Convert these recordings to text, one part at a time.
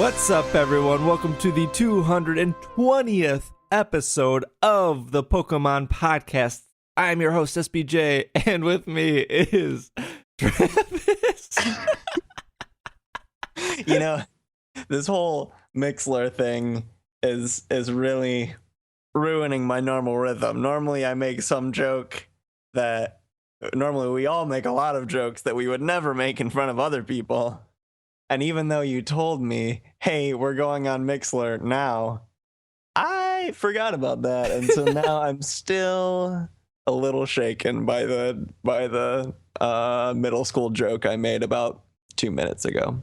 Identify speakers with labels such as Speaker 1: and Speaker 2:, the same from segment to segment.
Speaker 1: What's up, everyone? Welcome to the 220th episode of the Pokemon Podcast. I'm your host, SBJ, and with me is Travis.
Speaker 2: You know, this whole Mixler thing is really ruining my normal rhythm. Normally, I make some joke that normally we all make a lot of jokes that we would never make in front of other people. And even though you told me, hey, we're going on Mixler now, I forgot about that. And so now I'm still a little shaken by the middle school joke I made about 2 minutes ago.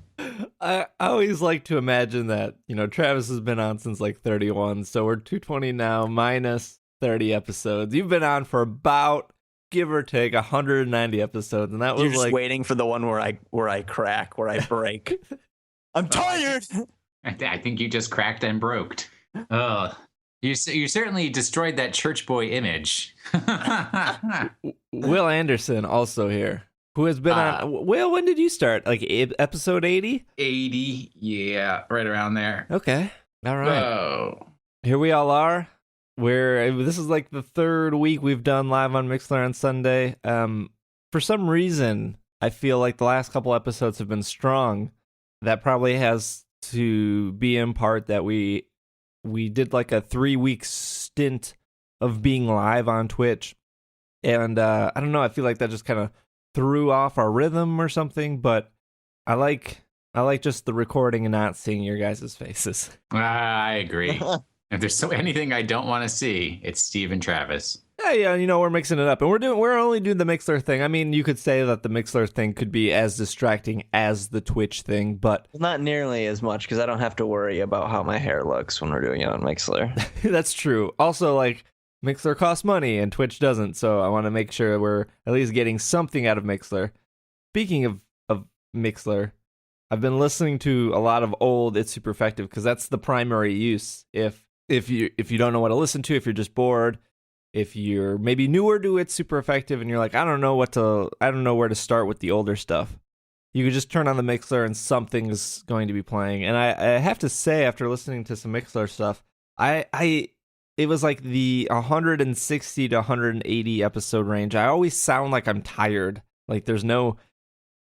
Speaker 1: I always like to imagine that, Travis has been on since like 31, so we're 220 now, minus 30 episodes. You've been on for about, give or take, 190 episodes, and that was
Speaker 2: You're just
Speaker 1: like
Speaker 2: waiting for the one where I crack, where I break. I'm tired.
Speaker 3: I think you just cracked and broke. Oh, you certainly destroyed that church boy image.
Speaker 1: Will Anderson also here, who has been on. Will, when did you start? Like episode 80?
Speaker 3: 80, yeah, right around there.
Speaker 1: Okay, all right.
Speaker 3: Whoa.
Speaker 1: Here we all are. This is like the third week we've done live on Mixler on Sunday. For some reason, I feel like the last couple episodes have been strong. That probably has to be in part that we did like a 3-week stint of being live on Twitch. And I don't know, I feel like that just kind of threw off our rhythm or something, but I like just the recording and not seeing your guys' faces.
Speaker 3: I agree. If there's anything I don't want to see, it's Steve and Travis.
Speaker 1: Yeah, we're mixing it up, and we're only doing the Mixler thing. I mean, you could say that the Mixler thing could be as distracting as the Twitch thing, but
Speaker 2: not nearly as much because I don't have to worry about how my hair looks when we're doing it on Mixler.
Speaker 1: That's true. Also, like, Mixler costs money and Twitch doesn't, so I want to make sure we're at least getting something out of Mixler. Speaking of Mixler, I've been listening to a lot of old It's Super Effective because that's the primary use. If you don't know what to listen to, if you're just bored, if you're maybe newer to It's Super Effective and you're like, I don't know where to start with the older stuff, you could just turn on the Mixler and something's going to be playing. And I have to say, after listening to some Mixler stuff, it was like the 160 to 180 episode range. I always sound like I'm tired, like there's no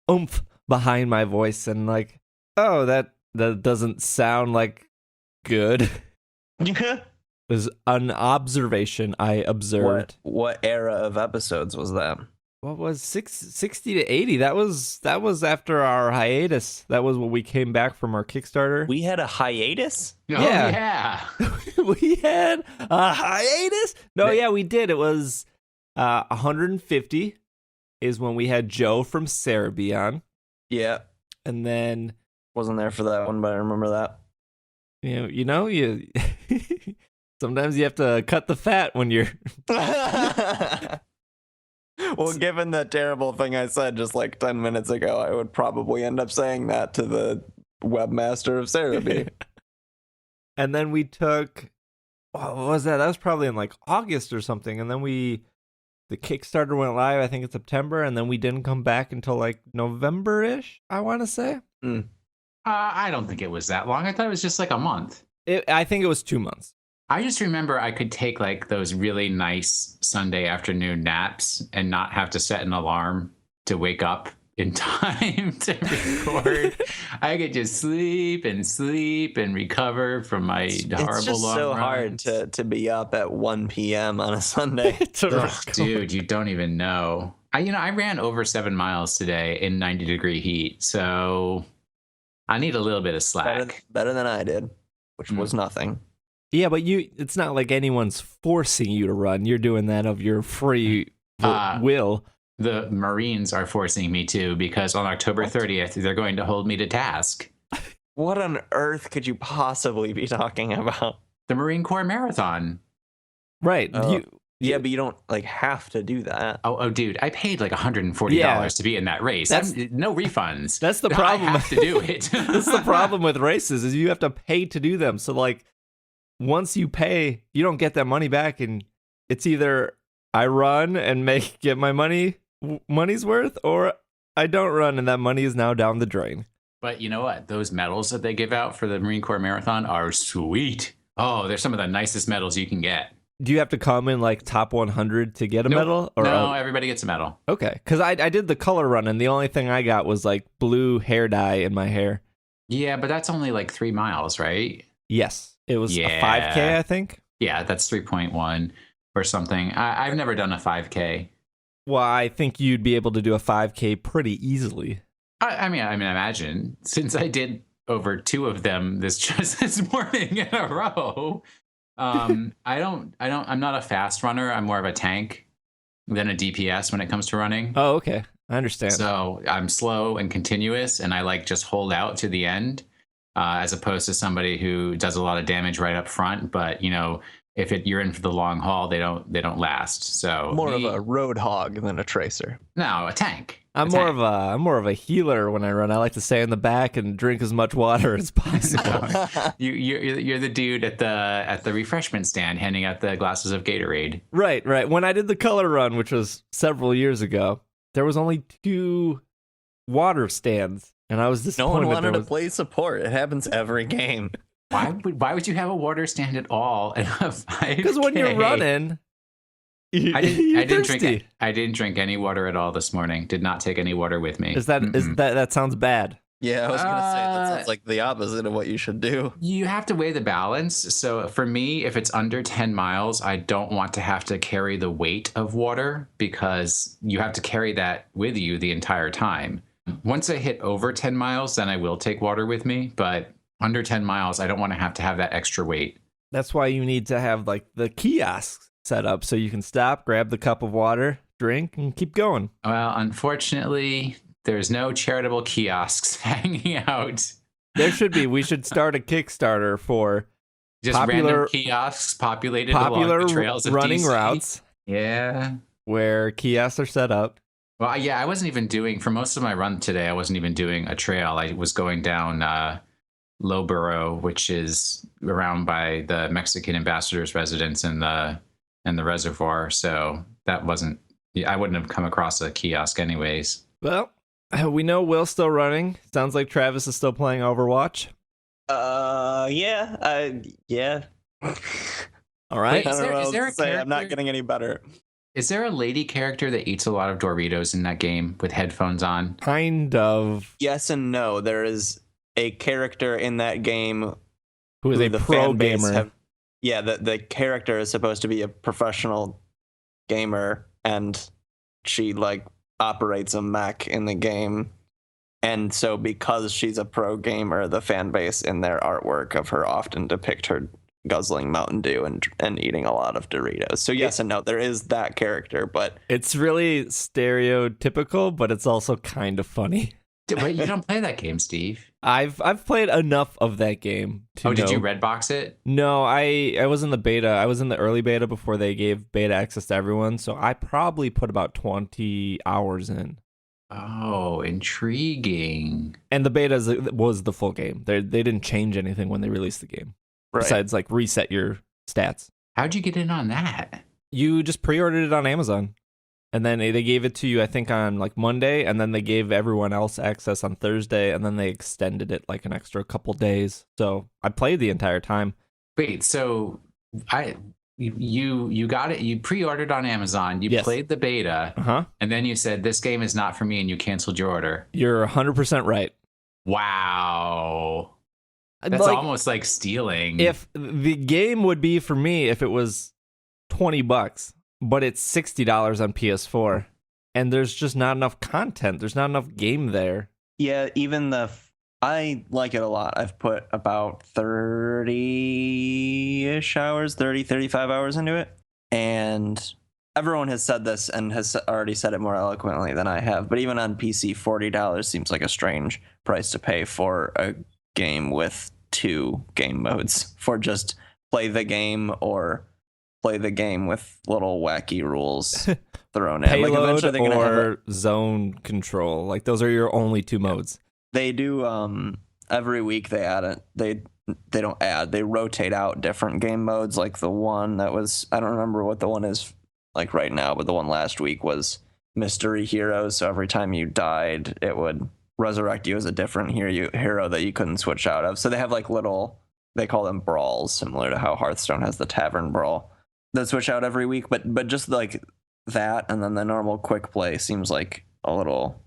Speaker 1: oomph behind my voice, and like, oh, that doesn't sound like good. It was an observation I observed.
Speaker 2: What era of episodes was that?
Speaker 1: What was 60 to 80? That was after our hiatus. That was when we came back from our Kickstarter.
Speaker 2: We had a hiatus?
Speaker 3: Oh, yeah.
Speaker 1: We had a hiatus? No, yeah, we did. It was 150 is when we had Joe from Cerebi on.
Speaker 2: Yeah.
Speaker 1: And then...
Speaker 2: Wasn't there for that one, but I remember that.
Speaker 1: You sometimes you have to cut the fat when you're...
Speaker 2: Well, given the terrible thing I said just like 10 minutes ago, I would probably end up saying that to the webmaster of Cerebi.
Speaker 1: And then we took... What was that? That was probably in like August or something. And then the Kickstarter went live, I think in September, and then we didn't come back until like November-ish, I want to say.
Speaker 3: I don't think it was that long. I thought it was just like a month.
Speaker 1: I think it was 2 months.
Speaker 3: I just remember I could take like those really nice Sunday afternoon naps and not have to set an alarm to wake up in time to record. I could just sleep and recover from my horrible
Speaker 2: it's just
Speaker 3: long
Speaker 2: so
Speaker 3: runs.
Speaker 2: hard to be up at 1 p.m. on a Sunday.
Speaker 3: Dude, you don't even know. I ran over 7 miles today in 90-degree heat, so I need a little bit of slack.
Speaker 2: Better than I did, which was nothing.
Speaker 1: Yeah, but it's not like anyone's forcing you to run. You're doing that of your free will.
Speaker 3: The Marines are forcing me to, because on October 30th, they're going to hold me to task.
Speaker 2: What on earth could you possibly be talking about?
Speaker 3: The Marine Corps Marathon.
Speaker 1: Right.
Speaker 2: Yeah, but you don't like have to do that.
Speaker 3: Oh, dude, I paid like $140 to be in that race. That's no refunds.
Speaker 1: That's the problem.
Speaker 3: I have to do it.
Speaker 1: That's the problem with races is you have to pay to do them. So like, once you pay, you don't get that money back, and it's either I run and get my money's worth, or I don't run and that money is now down the drain.
Speaker 3: But you know what? Those medals that they give out for the Marine Corps Marathon are sweet. Oh, they're some of the nicest medals you can get.
Speaker 1: Do you have to come in like top 100 to get a
Speaker 3: Nope.
Speaker 1: medal? Or
Speaker 3: No, everybody gets a medal.
Speaker 1: Okay, because I did the color run, and the only thing I got was like blue hair dye in my hair.
Speaker 3: Yeah, but that's only like 3 miles, right?
Speaker 1: Yes, it was a 5K, I think.
Speaker 3: Yeah, that's 3.1 or something. I've never done a 5K.
Speaker 1: Well, I think you'd be able to do a 5K pretty easily.
Speaker 3: I mean, imagine since I did over 2 of them this morning in a row. I'm not a fast runner. I'm more of a tank than a DPS when it comes to running.
Speaker 1: Oh, okay. I understand.
Speaker 3: So I'm slow and continuous, and I like just hold out to the end, as opposed to somebody who does a lot of damage right up front. But you know, if you're in for the long haul, they don't last. So
Speaker 2: More of a road hog than a tracer.
Speaker 3: No, a tank.
Speaker 1: I'm more of a healer when I run. I like to stay in the back and drink as much water as possible.
Speaker 3: You're the dude at the refreshment stand handing out the glasses of Gatorade.
Speaker 1: Right. When I did the color run, which was several years ago, there was only 2 water stands, and I was disappointed.
Speaker 2: No one wanted to play support. It happens every game.
Speaker 3: Why would you have a water stand at all in a 5K?
Speaker 1: Because when you're running,
Speaker 3: I didn't drink any water at all this morning. Did not take any water with me.
Speaker 1: That sounds bad.
Speaker 2: Yeah, I was gonna say that sounds like the opposite of what you should do.
Speaker 3: You have to weigh the balance. So for me, if it's under 10 miles, I don't want to have to carry the weight of water because you have to carry that with you the entire time. Once I hit over 10 miles, then I will take water with me. But under 10 miles, I don't want to have that extra weight.
Speaker 1: That's why you need to have like the kiosks set up so you can stop, grab the cup of water, drink, and keep going.
Speaker 3: Well, unfortunately, there's no charitable kiosks hanging out.
Speaker 1: There should be. We should start a Kickstarter for
Speaker 3: just random kiosks populated along the trails of
Speaker 1: running
Speaker 3: DC.
Speaker 1: routes.
Speaker 3: Yeah.
Speaker 1: Where kiosks are set up.
Speaker 3: Well, yeah, I wasn't even doing, for most of my run today, I wasn't even doing a trail. I was going down Lowborough, which is around by the Mexican ambassador's residence and the reservoir. So that wasn't, I wouldn't have come across a kiosk anyways.
Speaker 1: Well, we know Will's still running. Sounds like Travis is still playing Overwatch.
Speaker 2: Yeah.
Speaker 1: All right.
Speaker 3: Wait, is there a character?
Speaker 2: I'm not getting any better.
Speaker 3: Is there a lady character that eats a lot of Doritos in that game with headphones on?
Speaker 1: Kind of.
Speaker 2: Yes and no. There is a character in that game
Speaker 1: who is a pro gamer.
Speaker 2: The character is supposed to be a professional gamer, and she like operates a mech in the game. And so because she's a pro gamer, the fan base in their artwork of her often depict her guzzling Mountain Dew and eating a lot of Doritos. So yes and no, there is that character, but
Speaker 1: it's really stereotypical, but it's also kind of funny.
Speaker 3: Wait, you don't play that game, Steve?
Speaker 1: I've played enough of that game to
Speaker 3: did you Redbox it?
Speaker 1: No, I was in the beta. I was in the early beta before they gave beta access to everyone, so I probably put about 20 hours in.
Speaker 3: Oh, intriguing.
Speaker 1: And the beta was the full game. They didn't change anything when they released the game. Right. Besides, like, reset your stats.
Speaker 3: How'd you get in on that?
Speaker 1: You just pre-ordered it on Amazon. And then they gave it to you, I think, on, like, Monday. And then they gave everyone else access on Thursday. And then they extended it, like, an extra couple days. So I played the entire time.
Speaker 3: Wait, so you got it. You pre-ordered on Amazon. You played the beta. And then you said, this game is not for me. And you canceled your order.
Speaker 1: You're 100% right.
Speaker 3: Wow. That's like, almost like stealing.
Speaker 1: If the game would be for me if it was $20, but it's $60 on PS4, and there's just not enough content. There's not enough game there.
Speaker 2: Yeah, even I like it a lot. I've put about 30-ish hours, 35 hours into it. And everyone has said this and has already said it more eloquently than I have. But even on PC, $40 seems like a strange price to pay for a game with 2 game modes, for just play the game or play the game with little wacky rules thrown in.
Speaker 1: Payload
Speaker 2: like eventually they're gonna
Speaker 1: or zone control. Like those are your only 2 modes.
Speaker 2: They do every week they add it. They rotate out different game modes. Like the one that was, I don't remember what the one is like right now, but the one last week was Mystery Heroes. So every time you died, it would resurrect you as a different hero that you couldn't switch out of. So they have like little, they call them brawls, similar to how Hearthstone has the tavern brawl that switch out every week. But just like that, and then the normal quick play seems like a little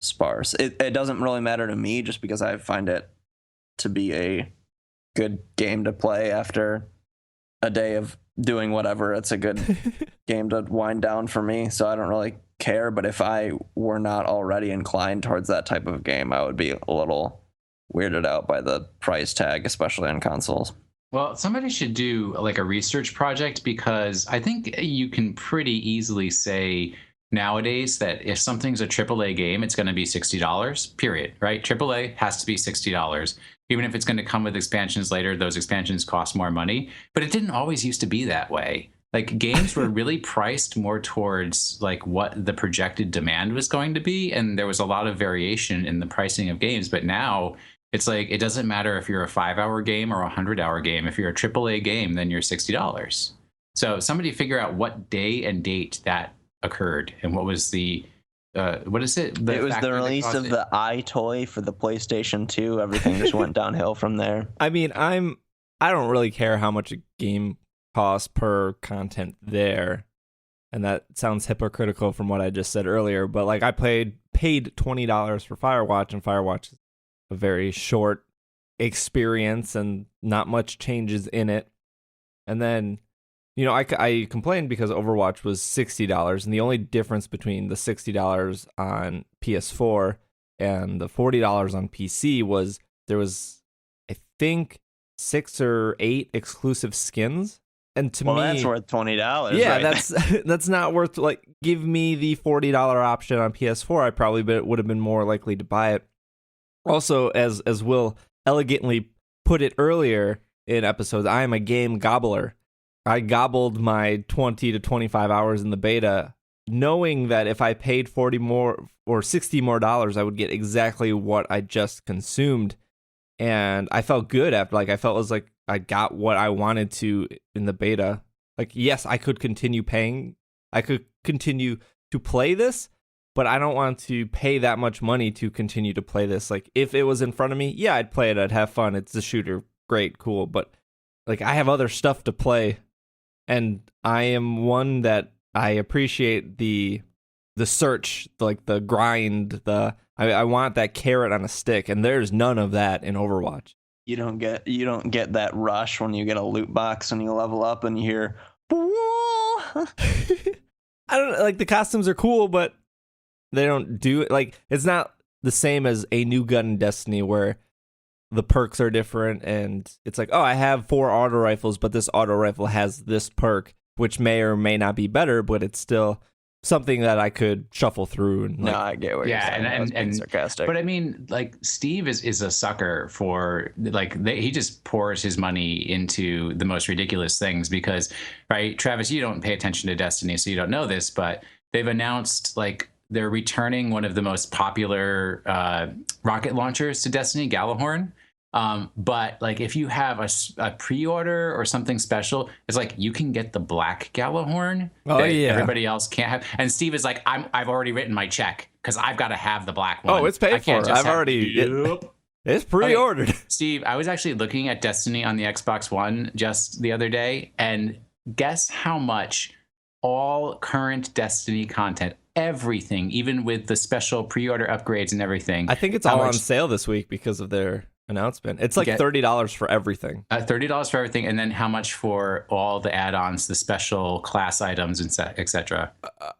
Speaker 2: sparse. It doesn't really matter to me, just because I find it to be a good game to play after a day of doing whatever. It's a good game to wind down for me, so I don't really care. But if I were not already inclined towards that type of game, I would be a little weirded out by the price tag, especially on consoles.
Speaker 3: Well, somebody should do like a research project, because I think you can pretty easily say nowadays that if something's a AAA game, it's going to be $60, period, right? AAA has to be $60. Even if it's going to come with expansions later, those expansions cost more money. But it didn't always used to be that way. Like, games were really priced more towards like what the projected demand was going to be. And there was a lot of variation in the pricing of games. But now it's like, it doesn't matter if you're a 5-hour game or a 100-hour game. If you're a AAA game, then you're $60. So somebody figure out what day and date that occurred and what was the what is it?
Speaker 2: It was the release of the iToy for the PlayStation 2. Everything just went downhill from there.
Speaker 1: I mean, I don't really care how much a game costs per content there, and that sounds hypocritical from what I just said earlier. But like, I paid $20 for Firewatch, and Firewatch is a very short experience and not much changes in it. And then, you know, I complained because Overwatch was $60, and the only difference between the $60 on PS4 and the $40 on PC was there was, I think, 6 or 8 exclusive skins. And to me,
Speaker 2: that's worth $20.
Speaker 1: Yeah,
Speaker 2: right?
Speaker 1: that's not worth, like, give me the $40 option on PS4. I probably would have been more likely to buy it. Also, as Will elegantly put it earlier in episodes, I am a game gobbler. I gobbled my 20 to 25 hours in the beta, knowing that if I paid $40 more or $60 more, I would get exactly what I just consumed. And I felt good after, like, I felt it was like I got what I wanted to in the beta. Like, yes, I could continue paying. I could continue to play this, but I don't want to pay that much money to continue to play this. Like, if it was in front of me, yeah, I'd play it. I'd have fun. It's a shooter. Great, cool. But, like, I have other stuff to play. And I am one that I appreciate the search, like the grind, I want that carrot on a stick, and there's none of that in Overwatch.
Speaker 2: You don't get that rush when you get a loot box and you level up and you hear
Speaker 1: I don't like, the costumes are cool, but they don't do it. Like, it's not the same as a new gun in Destiny where the perks are different, and it's like, oh, I have 4 auto rifles, but this auto rifle has this perk, which may or may not be better, but it's still something that I could shuffle through. And, like,
Speaker 2: no, I get what you're saying. And sarcastic.
Speaker 3: But I mean, like, Steve is a sucker for, like, he just pours his money into the most ridiculous things because, right, Travis, you don't pay attention to Destiny, so you don't know this, but they've announced, like, they're returning one of the most popular rocket launchers to Destiny, Gallahorn. But like, if you have a pre-order or something special, it's like you can get the black Gallahorn that everybody else can't have. And Steve is like, I've already written my check because I've got to have the black one.
Speaker 1: Oh, it's paid for. I've already. It's pre-ordered.
Speaker 3: Okay, Steve, I was actually looking at Destiny on the Xbox One just the other day, and guess how much all current Destiny content, everything, even with the special pre-order upgrades and everything.
Speaker 1: I think it's all on sale this week because of their announcement. It's like $30 for everything.
Speaker 3: $30 for everything, and then how much for all the add-ons, the special class items, and etc.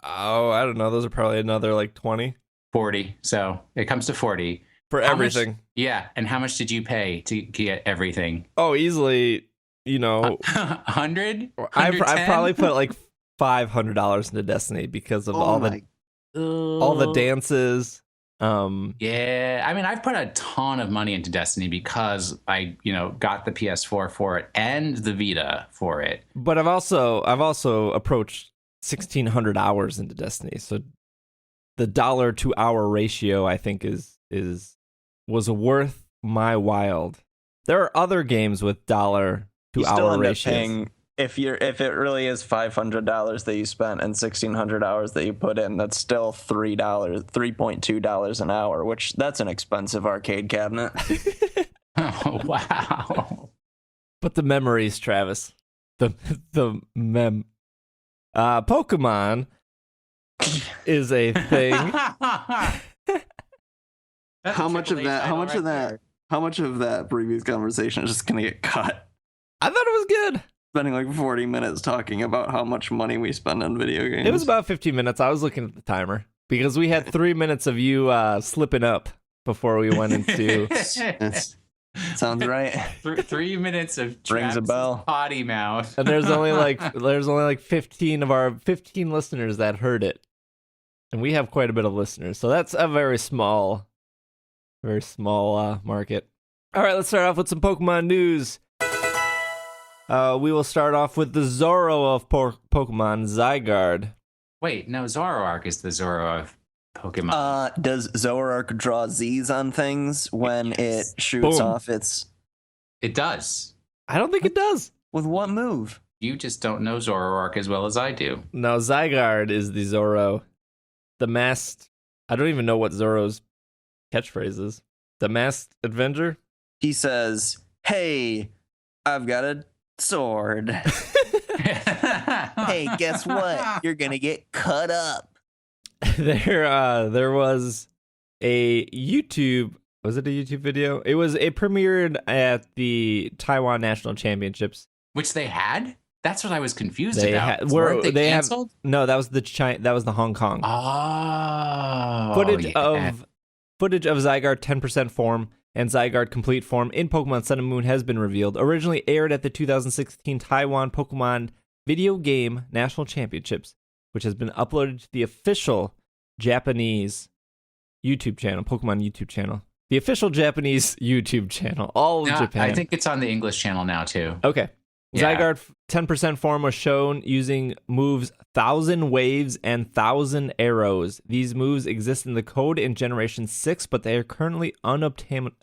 Speaker 1: I don't know. Those are probably another like 20,
Speaker 3: 40. So it comes to 40
Speaker 1: for everything.
Speaker 3: Yeah, and how much did you pay to get everything?
Speaker 1: Oh, easily,
Speaker 3: 100.
Speaker 1: I probably put like $500 into Destiny because of all the dances.
Speaker 3: Yeah, I mean, I've put a ton of money into Destiny because I, got the PS4 for it and the Vita for it.
Speaker 1: But I've also approached 1,600 hours into Destiny, so the dollar to hour ratio, I think, was worth my while. There are other games with dollar to hour ratios.
Speaker 2: if it really is $500 that you spent and 1,600 hours that you put in, that's still $3.2 an hour, which that's an expensive arcade cabinet.
Speaker 3: Oh, wow.
Speaker 1: But the memories, Travis. Pokemon is a thing.
Speaker 2: How much of that previous conversation is just gonna get cut?
Speaker 1: I thought it was good.
Speaker 2: Spending like 40 minutes talking about how much money we spend on video games.
Speaker 1: It was about 15 minutes. I was looking at the timer because we had 3 minutes of you slipping up before we went into.
Speaker 2: Sounds right.
Speaker 3: 3 minutes of
Speaker 2: Rings a bell.
Speaker 3: potty mouth.
Speaker 1: And there's only like 15 of our 15 listeners that heard it, and we have quite a bit of listeners, so that's a very small market. All right, let's start off with some Pokemon news. We will start off with the Zoro of Pokemon, Zygarde.
Speaker 3: Wait, no, Zoroark is the Zoro of Pokemon.
Speaker 2: Does Zoroark draw Z's on things when it shoots off its...
Speaker 3: It does.
Speaker 1: I don't think it does.
Speaker 2: With what move?
Speaker 3: You just don't know Zoroark as well as I do.
Speaker 1: No, Zygarde is the Zoro. The masked... I don't even know what Zoro's catchphrase is. The masked Avenger?
Speaker 2: He says, "Hey, I've got a sword." Hey, guess what? You're gonna get cut up.
Speaker 1: There was a YouTube... Was it a YouTube video? It premiered at the Taiwan National Championships.
Speaker 3: Which they had? That's what I was confused about.
Speaker 1: Weren't they
Speaker 3: canceled?
Speaker 1: No, that was the Hong Kong.
Speaker 3: Oh.
Speaker 1: Footage of Zygarde 10% form and Zygarde complete form in Pokemon Sun and Moon has been revealed. Originally aired at the 2016 Taiwan Pokemon Video Game National Championships, which has been uploaded to the official Japanese YouTube channel, Pokemon YouTube channel. The official Japanese YouTube channel, all of Japan.
Speaker 3: I think it's on the English channel now, too.
Speaker 1: Okay.
Speaker 3: Yeah.
Speaker 1: Zygarde 10% form was shown using moves 1,000 Waves and 1,000 Arrows. These moves exist in the code in Generation 6, but they are currently unobtainable.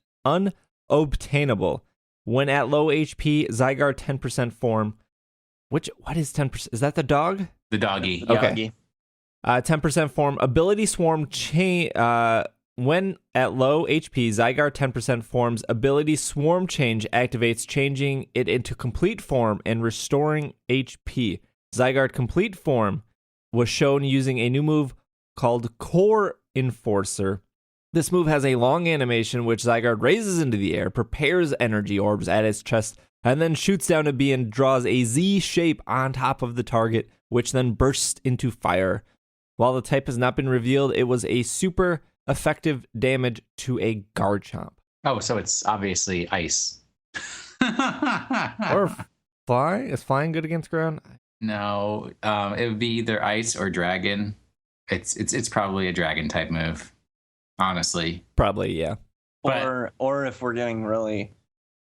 Speaker 1: When at low HP, Zygarde 10% form. What is 10%? Is that the dog?
Speaker 3: The doggy.
Speaker 1: Okay. 10% form. Ability Swarm chain. When at low HP, Zygarde 10% form's ability Swarm Change activates, changing it into complete form and restoring HP. Zygarde complete form was shown using a new move called Core Enforcer. This move has a long animation which Zygarde raises into the air, prepares energy orbs at its chest, and then shoots down a bee and draws a Z shape on top of the target, which then bursts into fire. While the type has not been revealed, it was a super effective damage to a Garchomp.
Speaker 3: Oh, so it's obviously ice.
Speaker 1: Or fly? Is flying good against ground?
Speaker 3: No, it would be either ice or dragon. It's probably a dragon type move, honestly.
Speaker 1: Probably, yeah.
Speaker 2: Or if we're getting really,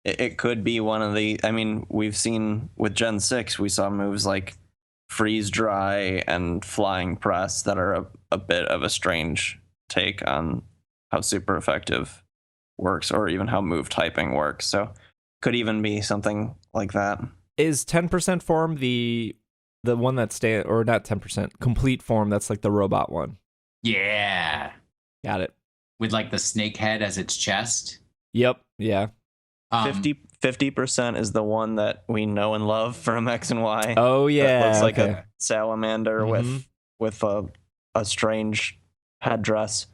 Speaker 2: it could be one of the. I mean, we've seen with Gen 6, we saw moves like freeze dry and flying press that are a bit of a strange take on how super effective works, or even how move typing works. So could even be something like that.
Speaker 1: Is 10% form the one that or not 10%, complete form, that's like the robot one?
Speaker 3: Yeah.
Speaker 1: Got it.
Speaker 3: With like the snake head as its chest?
Speaker 1: Yep, yeah.
Speaker 2: 50% is the one that we know and love from X and Y.
Speaker 1: Oh yeah.
Speaker 2: That looks like a salamander with a strange headdress.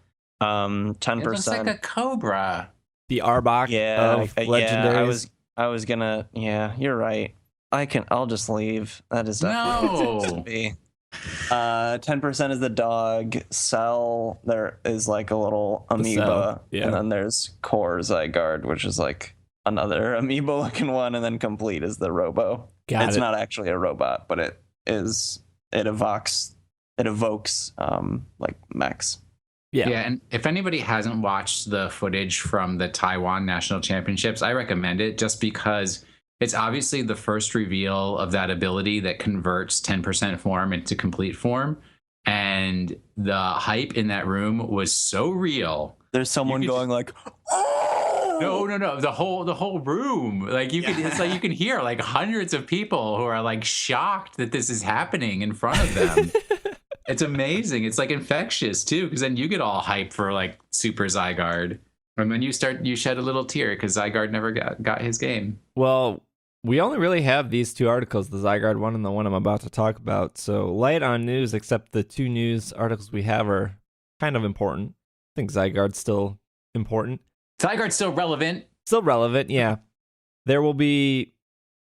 Speaker 2: 10%.
Speaker 3: It looks like a cobra.
Speaker 1: The Arbok of Legendaries.
Speaker 2: I was gonna. Yeah, you're right. I'll just leave. That is definitely what it's supposed to be. 10% is the dog. Cell, there is like a little amoeba, and then there's Core Zygarde, which is like another amoeba looking one, and then complete is the Robo. It's not actually a robot, but it evokes like mechs.
Speaker 3: Yeah, and if anybody hasn't watched the footage from the Taiwan National Championships, I recommend it just because it's obviously the first reveal of that ability that converts 10% form into complete form. And the hype in that room was so real.
Speaker 2: There's someone going like, "Oh!"
Speaker 3: No. The whole room. Like you can, it's like you can hear like hundreds of people who are like shocked that this is happening in front of them. It's amazing. It's like infectious too, because then you get all hyped for like Super Zygarde. And when you shed a little tear because Zygarde never got his game.
Speaker 1: Well, we only really have these two articles, the Zygarde one and the one I'm about to talk about. So light on news, except the two news articles we have are kind of important. I think Zygarde's still important.
Speaker 3: Zygarde's still relevant.
Speaker 1: Still relevant, yeah. There will be,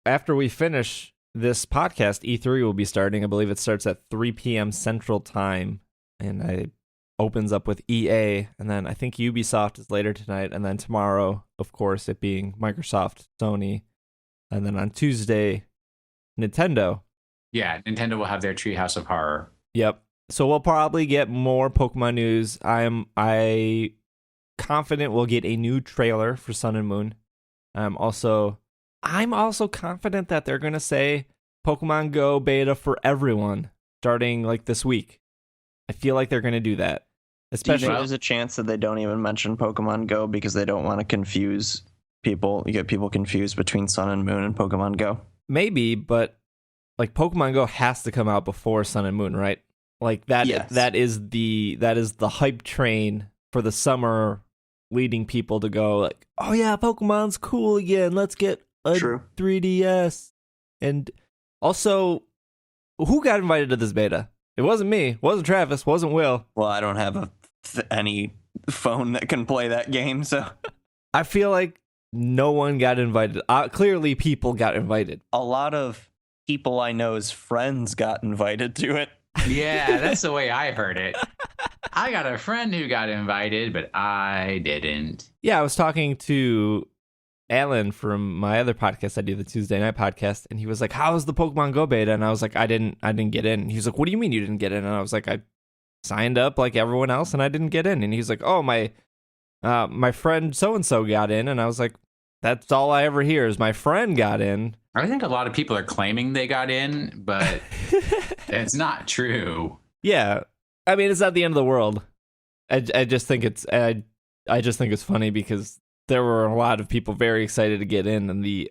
Speaker 1: after we finish this podcast, E3 will be starting. I believe it starts at 3 p.m. Central Time. And it opens up with EA. And then I think Ubisoft is later tonight. And then tomorrow, of course, it being Microsoft, Sony. And then on Tuesday, Nintendo.
Speaker 3: Yeah, Nintendo will have their Treehouse of Horror.
Speaker 1: Yep. So we'll probably get more Pokemon news. I'm confident we'll get a new trailer for Sun and Moon. I'm also confident that they're gonna say Pokemon Go beta for everyone starting like this week. I feel like they're gonna do that. Especially,
Speaker 2: do you think there's a chance that they don't even mention Pokemon Go because they don't want to confuse people? You get people confused between Sun and Moon and Pokemon Go.
Speaker 1: Maybe, but like Pokemon Go has to come out before Sun and Moon, right? Like that.
Speaker 2: Yes.
Speaker 1: That is the hype train for the summer, leading people to go like, oh yeah, Pokemon's cool again. Let's get a
Speaker 2: True.
Speaker 1: 3DS. And also, who got invited to this beta? It wasn't me. It wasn't Travis. It wasn't Will.
Speaker 2: Well, I don't have any phone that can play that game, so
Speaker 1: I feel like no one got invited. Clearly, people got invited.
Speaker 2: a lot of people I know's friends got invited to it.
Speaker 3: Yeah, that's the way I heard it. I got a friend who got invited, but I didn't.
Speaker 1: Yeah, I was talking to Alan from my other podcast I do, the Tuesday night podcast, and he was like, "How's the Pokemon Go beta?" And I was like, "I didn't get in." And he was like, "What do you mean you didn't get in?" And I was like, "I signed up like everyone else, and I didn't get in." And he's like, "Oh, my friend so and so got in," and I was like, "That's all I ever hear is my friend got in."
Speaker 3: I think a lot of people are claiming they got in, but it's not true.
Speaker 1: Yeah, I mean, it's not the end of the world. I just think it's funny because there were a lot of people very excited to get in, and the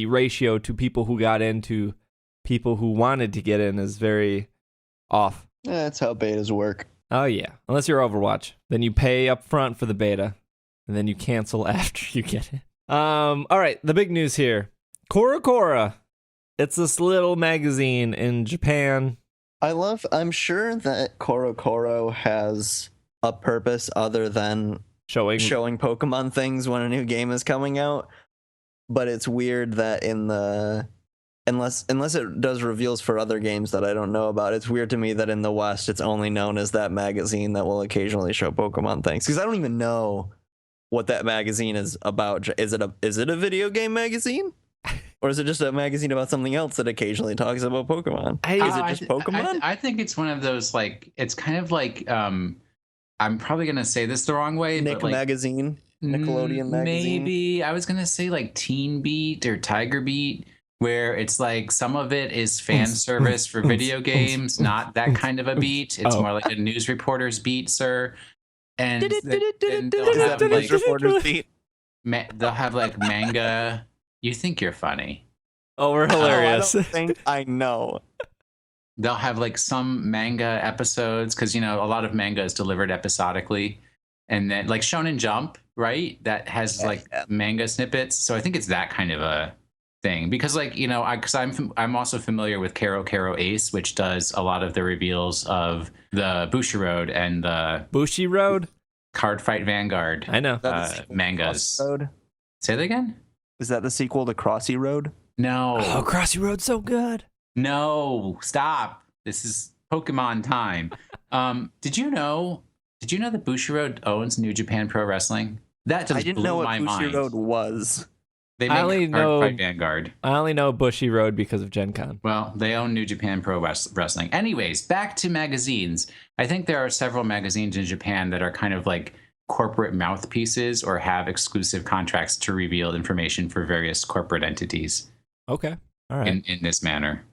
Speaker 1: ratio to people who got in to people who wanted to get in is very off.
Speaker 2: That's how betas work.
Speaker 1: Oh yeah, unless you're Overwatch, then you pay up front for the beta, and then you cancel after you get it. All right, the big news here: CoroCoro. It's this little magazine in Japan.
Speaker 2: I'm sure that CoroCoro has a purpose other than
Speaker 1: Showing
Speaker 2: Pokemon things when a new game is coming out. But it's weird that unless it does reveals for other games that I don't know about, it's weird to me that in the West it's only known as that magazine that will occasionally show Pokemon things. Because I don't even know what that magazine is about. Is it a video game magazine? Or is it just a magazine about something else that occasionally talks about Pokemon? Is it just Pokemon?
Speaker 3: I think it's one of those, like, it's kind of like, I'm probably going to say this the wrong way.
Speaker 2: Nick
Speaker 3: but like,
Speaker 2: magazine? Nickelodeon magazine?
Speaker 3: Maybe. I was going to say like Teen Beat or Tiger Beat, where it's like some of it is fan service for video games, not that kind of a beat. It's more like a news reporter's beat, sir. And they'll have like,
Speaker 2: reporter's beat?
Speaker 3: they'll have like manga. You think you're funny.
Speaker 1: Oh, we're hilarious.
Speaker 2: I don't think I know.
Speaker 3: They'll have like some manga episodes because, you know, a lot of manga is delivered episodically. And then like Shonen Jump, right? That has like manga snippets. So I think it's that kind of a thing because, like, you know, I'm also familiar with CoroCoro Ace, which does a lot of the reveals of the Bushiroad and the
Speaker 1: Bushiroad?
Speaker 3: Card Fight Vanguard.
Speaker 1: I know.
Speaker 3: Mangas.
Speaker 2: Road?
Speaker 3: Say that again?
Speaker 2: Is that the sequel to Crossy Road?
Speaker 3: No.
Speaker 1: Oh, Crossy Road's so good.
Speaker 3: No, stop. This is Pokemon time. Did you know that Bushiroad owns New Japan Pro Wrestling? That just
Speaker 2: I didn't
Speaker 3: blew
Speaker 2: know what
Speaker 3: my mind.
Speaker 2: Bushiroad was.
Speaker 3: They
Speaker 1: I only
Speaker 3: make
Speaker 1: know-
Speaker 3: Card Fight Vanguard.
Speaker 1: I only know Bushiroad because of Gen Con.
Speaker 3: Well, they own New Japan Pro Wrestling. Anyways, back to magazines. I think there are several magazines in Japan that are kind of like corporate mouthpieces or have exclusive contracts to reveal information for various corporate entities.
Speaker 1: Okay. All right.
Speaker 3: In this manner.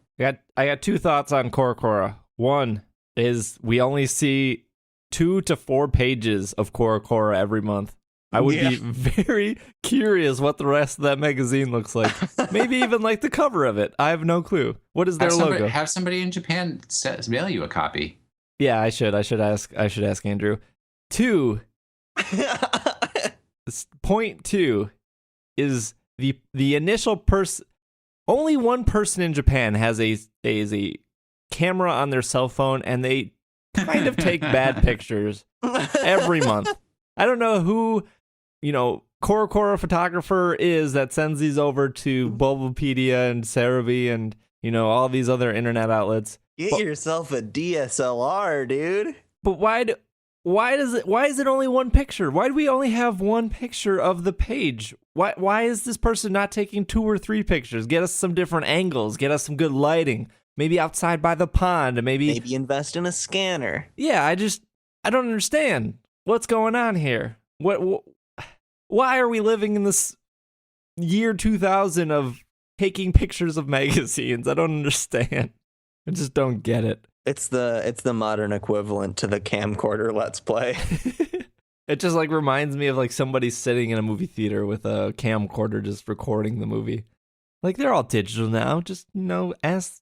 Speaker 1: I got two thoughts on CoroCoro. One is we only see 2 to 4 pages of CoroCoro every month. I would be very curious what the rest of that magazine looks like. Maybe even like the cover of it. I have no clue. What is their logo?
Speaker 3: Have somebody in Japan mail you a copy.
Speaker 1: Yeah, I should ask Andrew. 2. Point 2 is the initial person. Only one person in Japan has a camera on their cell phone, and they kind of take bad pictures every month. I don't know who, CoroCoro photographer is that sends these over to Bulbapedia and Cerebi and, all these other internet outlets.
Speaker 2: Get yourself a DSLR, dude.
Speaker 1: But why is it only one picture? Why do we only have one picture of the page? Why is this person not taking 2 or 3 pictures? Get us some different angles. Get us some good lighting. Maybe outside by the pond. Maybe
Speaker 2: invest in a scanner.
Speaker 1: Yeah, I don't understand what's going on here. Why are we living in this year 2000 of taking pictures of magazines? I don't understand. I just don't get it.
Speaker 2: It's the modern equivalent to the camcorder Let's Play.
Speaker 1: It just reminds me of somebody sitting in a movie theater with a camcorder just recording the movie. They're all digital now. Just ask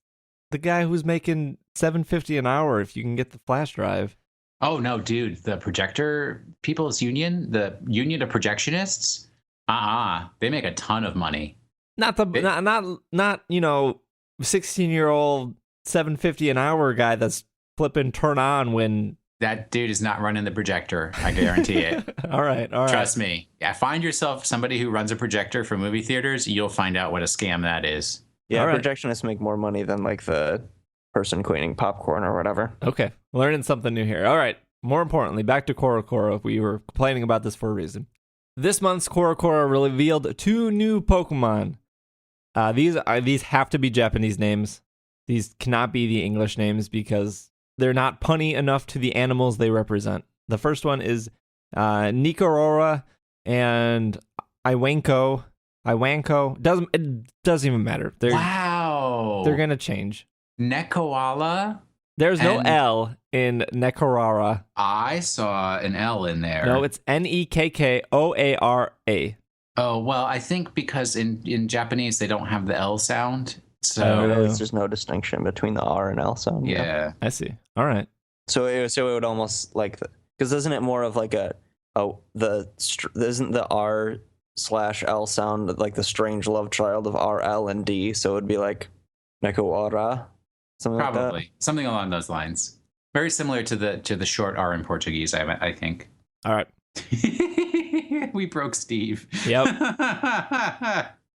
Speaker 1: the guy who's making $7.50 an hour if you can get the flash drive.
Speaker 3: Oh no, dude! The projector people's union, the union of projectionists, they make a ton of money.
Speaker 1: Not 16-year-old $7.50 an hour guy that's flipping turn on when
Speaker 3: that dude is not running the projector. I guarantee it.
Speaker 1: All right.
Speaker 3: Trust me. Yeah, find yourself somebody who runs a projector for movie theaters. You'll find out what a scam that is.
Speaker 2: Yeah, projectionists make more money than the person cleaning popcorn or whatever.
Speaker 1: Okay, learning something new here. All right. More importantly, back to CoroCoro. We were complaining about this for a reason. This month's CoroCoro revealed 2 new Pokemon. These have to be Japanese names. These cannot be the English names because they're not punny enough to the animals they represent. The first one is Nekkoara and Iwanko. It doesn't even matter.
Speaker 3: Wow.
Speaker 1: They're gonna change.
Speaker 3: Nekkoala.
Speaker 1: There's no L in Nekkoara.
Speaker 3: I saw an L in there.
Speaker 1: No, it's Nekkoara.
Speaker 3: Oh, well, I think because in Japanese they don't have the L sound. So
Speaker 2: there's just no distinction between the R and L sound.
Speaker 3: Yeah.
Speaker 1: I see. All right.
Speaker 2: So it would almost because isn't it more of isn't the R/L sound the strange love child of R, L, and D? So it would be Nekkoara, something
Speaker 3: probably
Speaker 2: like that.
Speaker 3: Something along those lines. Very similar to the short R in Portuguese, I think.
Speaker 1: All right.
Speaker 3: We broke Steve.
Speaker 1: Yep.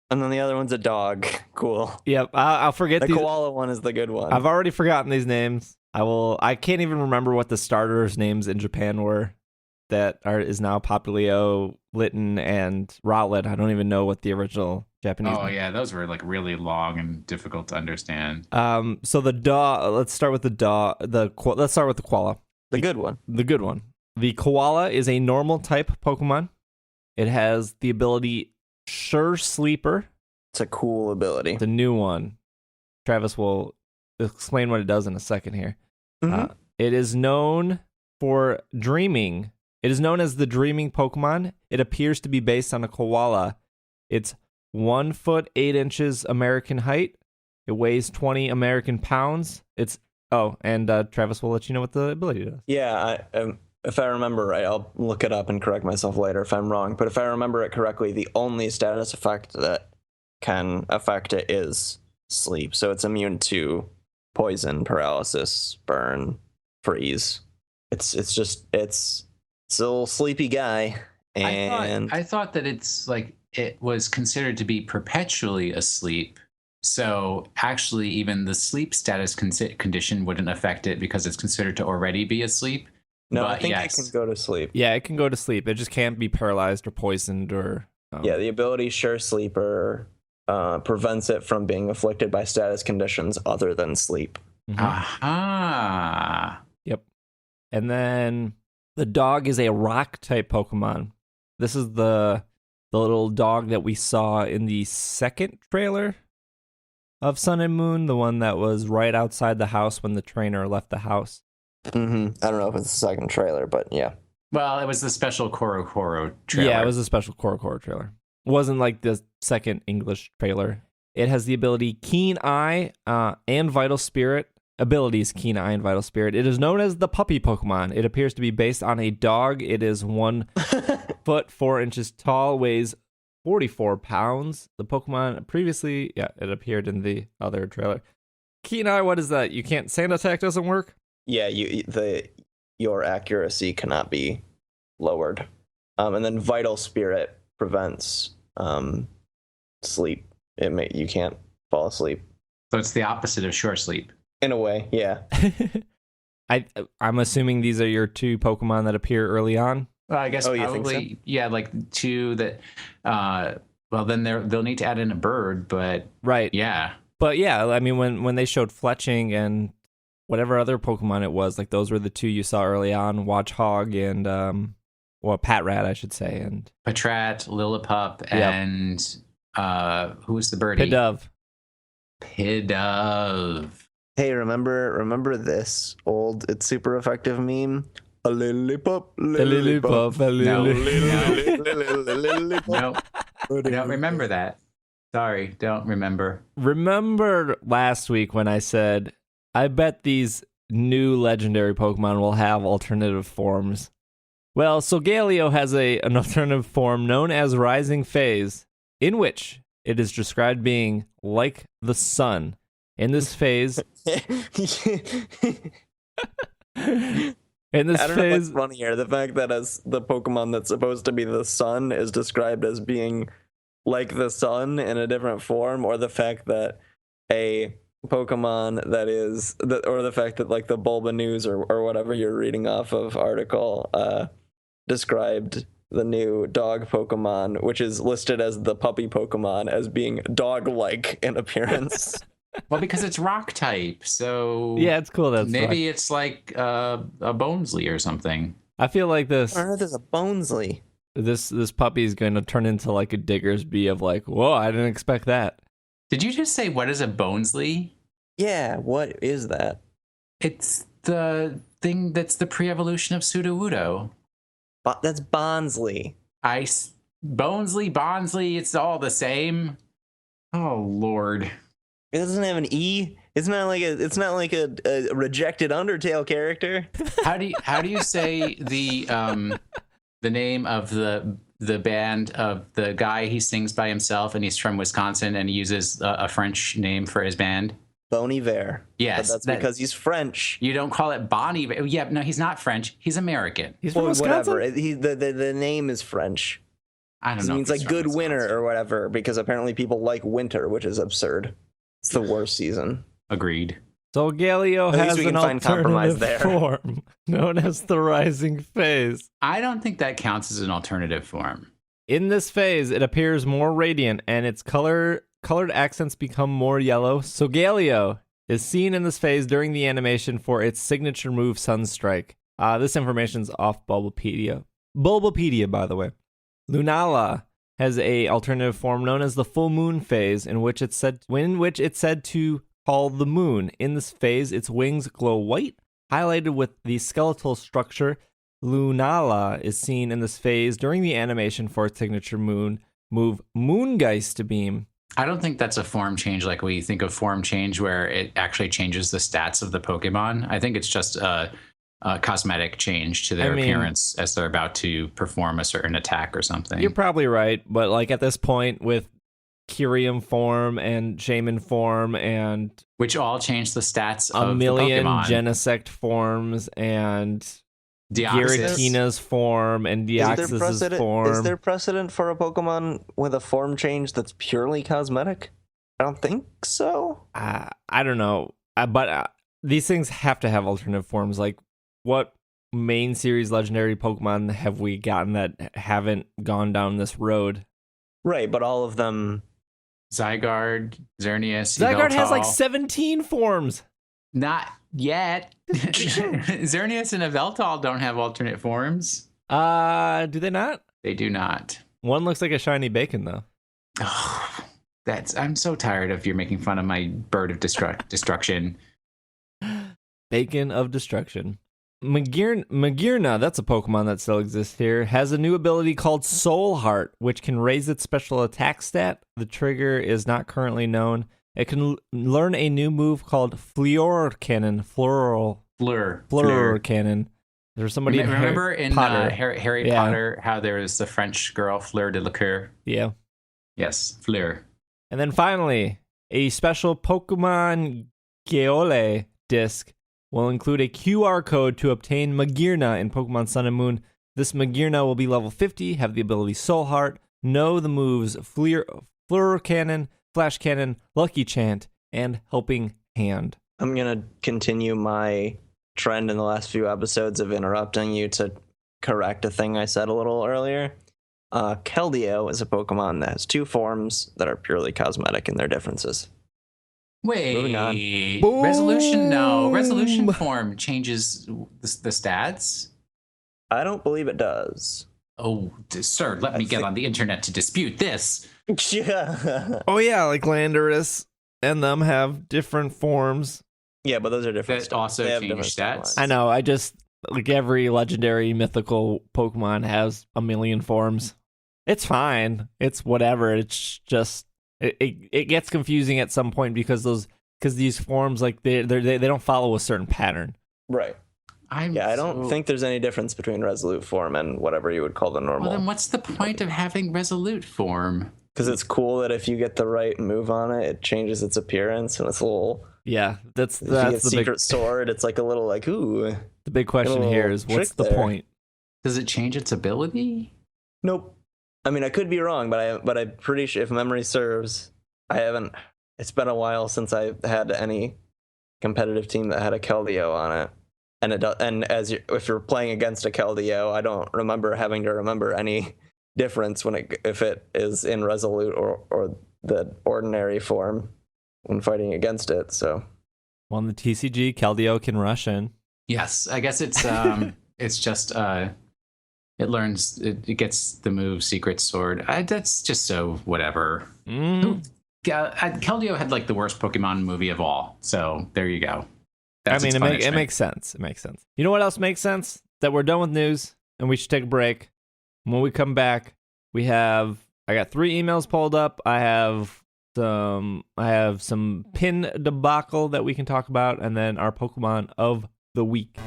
Speaker 2: And then the other one's a dog. Cool.
Speaker 1: Yep. I'll forget
Speaker 2: the koala one is the good one.
Speaker 1: I've already forgotten these names. I can't even remember what the starters' names in Japan were. That is now Popplio, Litten, and Rowlet. I don't even know what the original Japanese.
Speaker 3: Oh yeah, those were really long and difficult to understand.
Speaker 1: So the dog. Let's start with the dog. Let's start with the koala.
Speaker 2: The good one.
Speaker 1: The good one. The koala is a normal-type Pokemon. It has the ability Sure Sleeper.
Speaker 2: It's a cool ability.
Speaker 1: The new one. Travis will explain what it does in a second here.
Speaker 2: Mm-hmm.
Speaker 1: It is known for dreaming. It is known as the dreaming Pokemon. It appears to be based on a koala. It's 1 foot 8 inches American height. It weighs 20 American pounds. And Travis will let you know what the ability does.
Speaker 2: Yeah, if I remember right, I'll look it up and correct myself later if I'm wrong. But if I remember it correctly, the only status effect that can affect it is sleep. So it's immune to poison, paralysis, burn, freeze. It's a little sleepy guy. And
Speaker 3: I thought that it was considered to be perpetually asleep. So actually, even the sleep status condition wouldn't affect it because it's considered to already be asleep.
Speaker 2: No,
Speaker 3: but
Speaker 2: I think
Speaker 3: yes.
Speaker 2: it can go to sleep.
Speaker 1: Yeah, it can go to sleep. It just can't be paralyzed or poisoned or...
Speaker 2: Yeah, the ability Sure Sleeper prevents it from being afflicted by status conditions other than sleep.
Speaker 1: Mm-hmm.
Speaker 3: Aha!
Speaker 1: Yep. And then the dog is a rock-type Pokemon. This is the little dog that we saw in the second trailer of Sun and Moon, the one that was right outside the house when the trainer left the house.
Speaker 2: Mm-hmm. I don't know if it's the second trailer, but yeah.
Speaker 3: Well, it was the special CoroCoro trailer.
Speaker 1: Yeah, it was a special CoroCoro trailer. It wasn't like the second English trailer. It has the ability Keen Eye and Vital Spirit. Abilities Keen Eye and Vital Spirit. It is known as the puppy Pokemon. It appears to be based on a dog. It is 1 foot 4 inches tall, weighs 44 pounds. The Pokemon previously, it appeared in the other trailer. Keen Eye, what is that? You can't, Sand Attack doesn't work?
Speaker 2: Yeah, your accuracy cannot be lowered. And then Vital Spirit prevents sleep. You can't fall asleep.
Speaker 3: So it's the opposite of short sleep.
Speaker 2: In a way, yeah.
Speaker 1: I'm assuming these are your 2 Pokemon that appear early on.
Speaker 3: Well, I guess
Speaker 2: You
Speaker 3: probably,
Speaker 2: think so?
Speaker 3: yeah, like 2 that. Well, then they'll need to add in a bird, but
Speaker 1: Right.
Speaker 3: yeah.
Speaker 1: But yeah, I mean, when they showed Fletching and whatever other Pokemon it was, like those were the 2 you saw early on, Watchog and Patrat, I should say, and
Speaker 3: Patrat, Lillipup, and who's the birdie? Pidove.
Speaker 2: Hey, remember this old It's Super Effective meme? A Lillipup,
Speaker 1: Lillipup,
Speaker 3: No, I don't remember that. Sorry, don't remember.
Speaker 1: Remember last week when I said, I bet these new legendary Pokemon will have alternative forms. Well, Solgaleo has an alternative form known as Rising Phase, in which it is described being like the sun. In this phase... in this
Speaker 2: I don't know
Speaker 1: phase...
Speaker 2: what's funnier, the fact that as the Pokemon that's supposed to be the sun is described as being like the sun in a different form, or the fact that a Pokemon or the fact that like the Bulba News or whatever you're reading off of article described the new dog Pokemon, which is listed as the puppy Pokemon, as being dog-like in appearance.
Speaker 3: Well, because it's rock type, so
Speaker 1: Yeah, it's cool. That's
Speaker 3: maybe it's like a Bonesley or something.
Speaker 1: I feel like this
Speaker 2: On Earth is a Bonesley.
Speaker 1: this puppy is going to turn into like a Diggersby of like, whoa, I didn't expect that.
Speaker 3: Did you just say what is a Bonesley?
Speaker 2: Yeah, what is that?
Speaker 3: It's the thing that's the pre-evolution of Sudowoodo.
Speaker 2: That's Bonsley.
Speaker 3: Bonesley, Bonsley, it's all the same. Oh Lord.
Speaker 2: It doesn't have an E. It's not like a rejected Undertale character.
Speaker 3: How do you say the name of the band of the guy he sings by himself, and he's from Wisconsin, and he uses a French name for his band?
Speaker 2: Bon Iver.
Speaker 3: Yes,
Speaker 2: But that's because he's French.
Speaker 3: You don't call it Bon Iver. Yeah, no, he's not French. He's American.
Speaker 1: He's from Wisconsin?
Speaker 2: Whatever. The name is French.
Speaker 3: I don't
Speaker 2: It
Speaker 3: know.
Speaker 2: means like good winter or whatever, because apparently people like winter, which is absurd. It's the worst season.
Speaker 3: Agreed.
Speaker 1: Solgaleo
Speaker 2: At least
Speaker 1: has
Speaker 2: we
Speaker 1: an
Speaker 2: can find compromise
Speaker 1: alternative
Speaker 2: there.
Speaker 1: form known as the Rising Phase.
Speaker 3: I don't think that counts as an alternative form.
Speaker 1: In this phase, it appears more radiant and its colored accents become more yellow. Solgaleo is seen in this phase during the animation for its signature move, Sunstrike. This information's off Bulbapedia. Bulbapedia, by the way. Lunala has a alternative form known as the full moon phase, in which it's said to call the moon. In this phase, its wings glow white, highlighted with the skeletal structure. Lunala is seen in this phase during the animation for its signature move, Moongeist Beam.
Speaker 3: I don't think that's a form change like we think of form change where it actually changes the stats of the Pokemon. I think it's just a cosmetic change to their appearance as they're about to perform a certain attack or something.
Speaker 1: You're probably right, but like at this point with Kyurem form and Shaman form and
Speaker 3: which all change the stats
Speaker 1: a
Speaker 3: of
Speaker 1: million
Speaker 3: the Pokemon.
Speaker 1: Genesect forms and
Speaker 3: Deoxys.
Speaker 1: Giratina's form and Deoxys' form.
Speaker 2: Is there precedent for a Pokemon with a form change that's purely cosmetic? I don't think so.
Speaker 1: I don't know, but these things have to have alternative forms. Like, what main series legendary Pokemon have we gotten that haven't gone down this road?
Speaker 2: Right, but all of them.
Speaker 3: Zygarde, Xerneas,
Speaker 1: Zygarde has like
Speaker 3: Yveltal.
Speaker 1: 17 forms.
Speaker 3: Not yet. Xerneas and Yveltal don't have alternate forms.
Speaker 1: Do they not?
Speaker 3: They do not.
Speaker 1: One looks like a shiny bacon, though.
Speaker 3: Oh, I'm so tired of you making fun of my bird of destruction.
Speaker 1: Bacon of destruction. Magearna, that's a Pokemon that still exists here, has a new ability called Soul Heart, which can raise its special attack stat. The trigger is not currently known. It can learn a new move called Fleur Cannon. Fleur Cannon. There's somebody
Speaker 3: remember in Harry
Speaker 1: Yeah.
Speaker 3: Potter how there was the French girl Fleur de la Cour?
Speaker 1: Yeah.
Speaker 3: Yes, Fleur.
Speaker 1: And then finally, a special Pokemon GO disc will include a QR code to obtain Magearna in Pokemon Sun and Moon. This Magearna will be level 50, have the ability Soul Heart, know the moves Fleur Cannon, Flash Cannon, Lucky Chant, and Helping Hand.
Speaker 2: I'm going to continue my trend in the last few episodes of interrupting you to correct a thing I said a little earlier. Keldeo is a Pokemon that has 2 forms that are purely cosmetic in their differences. Moving on.
Speaker 3: Wait, resolution form changes the stats?
Speaker 2: I don't believe it does.
Speaker 3: Oh, sir, let me get on the internet to dispute this.
Speaker 2: Yeah.
Speaker 1: Oh yeah, like Landorus and them have different forms.
Speaker 2: Yeah, but those are different.
Speaker 3: That also change stats?
Speaker 1: I know, I just, like every legendary mythical Pokemon has a million forms. It's fine. It's whatever. It's just it gets confusing at some point because these forms, like they don't follow a certain pattern.
Speaker 2: Right. I don't think there's any difference between Resolute form and whatever you would call the normal.
Speaker 3: Well, then what's the point of having Resolute form?
Speaker 2: Because it's cool that if you get the right move on it, it changes its appearance, and it's a little.
Speaker 1: Yeah, that's
Speaker 2: if you get
Speaker 1: the
Speaker 2: Secret
Speaker 1: big
Speaker 2: Sword. It's like a little like ooh.
Speaker 1: The big question here is what's the point?
Speaker 3: Does it change its ability?
Speaker 2: Nope. I mean, I could be wrong, but I'm pretty sure if memory serves, I haven't. It's been a while since I had any competitive team that had a Keldeo on it, and if you're playing against a Keldeo, I don't remember having to remember any difference if it is in Resolute or the ordinary form when fighting against it. So,
Speaker 1: well, in the TCG, Keldeo can rush in.
Speaker 3: Yes, I guess it's it's just it learns it gets the move Secret Sword. That's just so whatever. Keldeo had like the worst Pokemon movie of all, so there you go. That's
Speaker 1: it makes sense. It makes sense. You know what else makes sense? That we're done with news and we should take a break. When we come back, I got 3 emails pulled up. I have some pin debacle that we can talk about, and then our Pokemon of the week.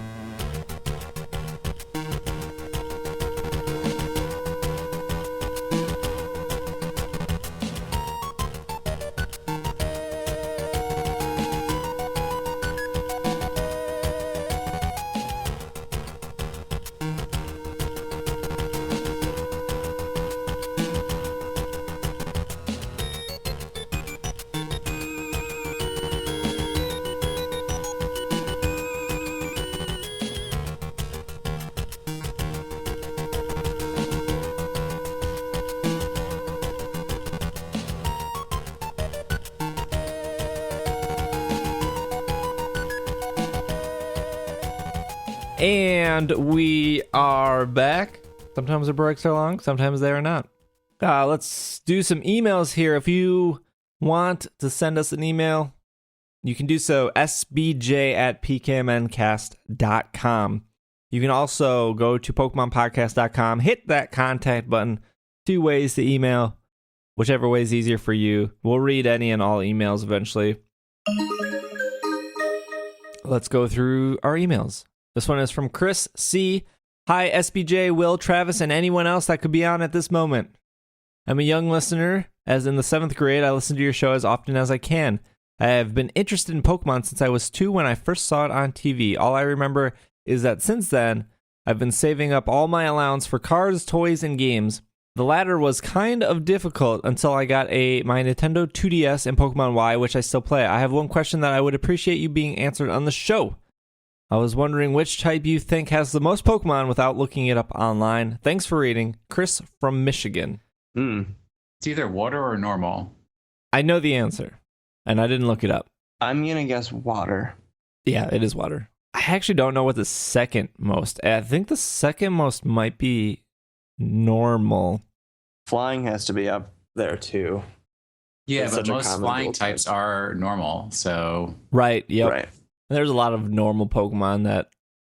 Speaker 1: And we are back. Sometimes the breaks are long, sometimes they are not. Let's do some emails here. If you want to send us an email, you can do so, sbj@pkmncast.com. You can also go to pokemonpodcast.com, hit that contact button. 2 ways to email, whichever way is easier for you. We'll read any and all emails eventually. Let's go through our emails. This one is from Chris C. Hi, SBJ, Will, Travis, and anyone else that could be on at this moment. I'm a young listener. As in the 7th grade, I listen to your show as often as I can. I have been interested in Pokemon since I was 2 when I first saw it on TV. All I remember is that since then, I've been saving up all my allowance for cars, toys, and games. The latter was kind of difficult until I got my Nintendo 2DS and Pokemon Y, which I still play. I have one question that I would appreciate you being answered on the show. I was wondering which type you think has the most Pokemon without looking it up online. Thanks for reading. Chris from Michigan.
Speaker 3: It's either water or normal.
Speaker 1: I know the answer, and I didn't look it up.
Speaker 2: I'm going to guess water.
Speaker 1: Yeah, it is water. I actually don't know what the second most. I think the second most might be normal.
Speaker 2: Flying has to be up there, too.
Speaker 3: Yeah,
Speaker 2: It's
Speaker 3: but
Speaker 2: such a
Speaker 3: most
Speaker 2: common
Speaker 3: flying
Speaker 2: build
Speaker 3: types
Speaker 2: type.
Speaker 3: are normal, so...
Speaker 1: Right, yep.
Speaker 2: Right.
Speaker 1: There's a lot of normal Pokemon that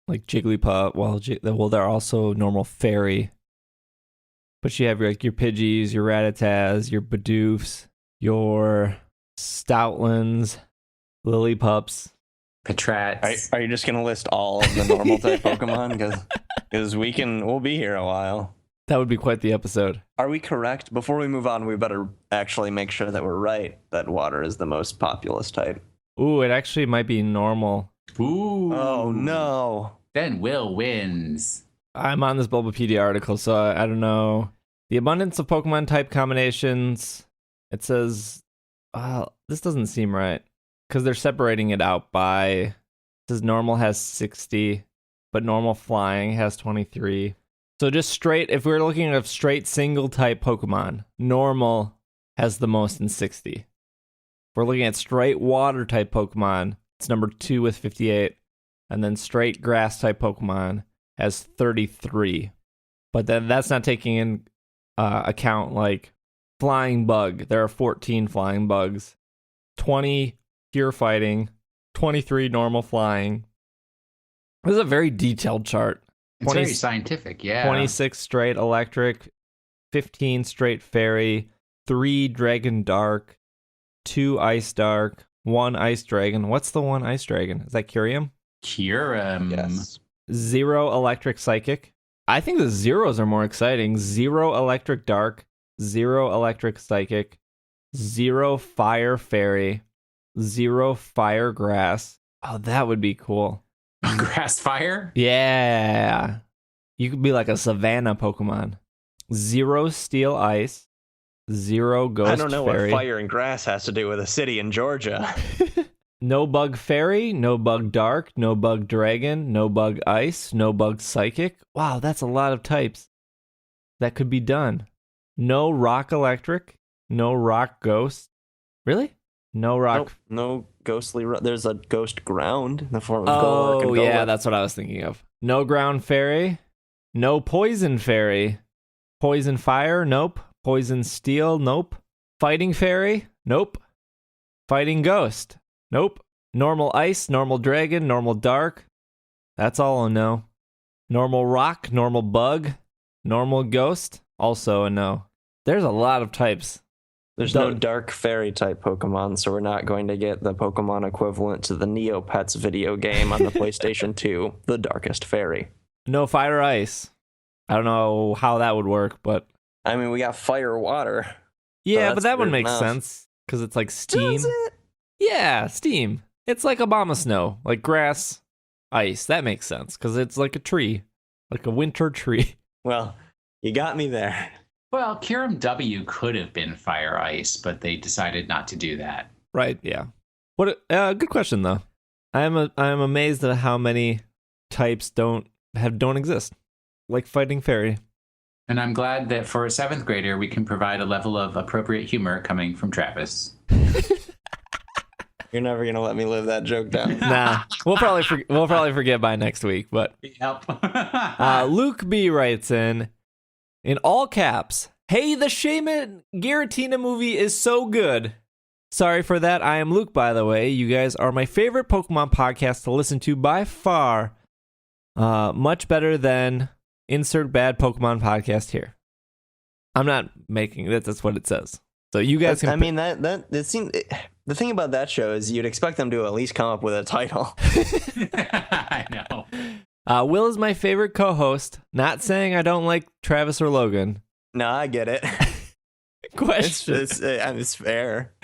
Speaker 1: like Jigglypuff. Well, they're also normal fairy. But you have like your Pidgeys, your Rattatas, your Bidoofs, your Stoutlands, Lillipups.
Speaker 3: Patrats.
Speaker 2: Are you just gonna list all of the normal type Pokemon? Because we'll be here a while.
Speaker 1: That would be quite the episode.
Speaker 2: Are we correct? Before we move on, we better actually make sure that we're right. That water is the most populous type.
Speaker 1: Ooh, it actually might be normal.
Speaker 3: Ooh.
Speaker 2: Oh no.
Speaker 3: Then Will wins.
Speaker 1: I'm on this Bulbapedia article, so I don't know. The abundance of Pokemon type combinations. It says, this doesn't seem right. Because they're separating it out by, it says normal has 60, but normal flying has 23. So just straight, if we're looking at straight single type Pokemon, normal has the most in 60. If we're looking at straight water type Pokemon, it's number 2 with 58. And then straight grass type Pokemon has 33. But then that's not taking in account like flying bug. There are 14 flying bugs, 20 pure fighting, 23 normal flying. This is a very detailed chart.
Speaker 3: It's very scientific, yeah.
Speaker 1: 26 straight electric, 15 straight fairy, 3 dragon dark, 2 ice dark, 1 ice dragon. What's the 1 ice dragon? Is that Kyurem?
Speaker 3: Kyurem.
Speaker 2: Yes.
Speaker 1: 0 electric psychic. I think the zeros are more exciting. 0 electric dark, 0 electric psychic, 0 fire fairy, 0 fire grass. Oh, that would be cool.
Speaker 3: Grass fire?
Speaker 1: Yeah. You could be like a savannah Pokemon. 0 steel ice, 0 ghost fairy.
Speaker 2: I don't know what fire and grass has to do with a city in Georgia.
Speaker 1: No bug fairy, no bug dark, no bug dragon, no bug ice, no bug psychic. Wow, that's a lot of types that could be done. No rock electric, no rock ghost. Really? No rock.
Speaker 2: Nope, no ghostly. There's a ghost ground in the form of Golurk and
Speaker 1: Oh, yeah,
Speaker 2: Golurk.
Speaker 1: that's what I was thinking of. No ground fairy, no poison fairy, poison fire, nope. Poison steel, nope. Fighting fairy, nope. Fighting ghost, nope. Normal ice, normal dragon, normal dark. That's all a no. Normal rock, normal bug, normal ghost, also a no. There's a lot of types.
Speaker 2: There's no dark fairy type Pokemon, so we're not going to get the Pokemon equivalent to the Neopets video game on the PlayStation 2, the Darkest Fairy.
Speaker 1: No fire ice. I don't know how that would work, but
Speaker 2: I mean, we got fire water.
Speaker 1: yeah,
Speaker 2: that's
Speaker 1: but that one
Speaker 2: weird
Speaker 1: makes
Speaker 2: enough.
Speaker 1: sense because it's like steam.
Speaker 2: Does it?
Speaker 1: Yeah, steam. It's like Obama snow, like grass, ice. That makes sense because it's like a tree, like a winter tree.
Speaker 2: Well, you got me there.
Speaker 3: Well, Kyurem W could have been fire ice, but they decided not to do that.
Speaker 1: Right? Yeah. What? Good question though. I am amazed at how many types don't exist, like fighting fairy.
Speaker 3: And I'm glad that for a 7th grader, we can provide a level of appropriate humor coming from Travis.
Speaker 2: You're never gonna let me live that joke down.
Speaker 1: Nah, we'll probably forget by next week. But
Speaker 3: Yep.
Speaker 1: Luke B writes in all caps, "Hey, the Shaman Giratina movie is so good." Sorry for that. I am Luke, by the way. You guys are my favorite Pokemon podcast to listen to by far. Much better than insert bad Pokemon podcast here. I'm not making it. That's what it says. So you guys can.
Speaker 2: I mean, that seems. The thing about that show is you'd expect them to at least come up with a title.
Speaker 3: I know.
Speaker 1: Will is my favorite co-host. Not saying I don't like Travis or Logan.
Speaker 2: No, I get it.
Speaker 1: Question.
Speaker 2: It's fair.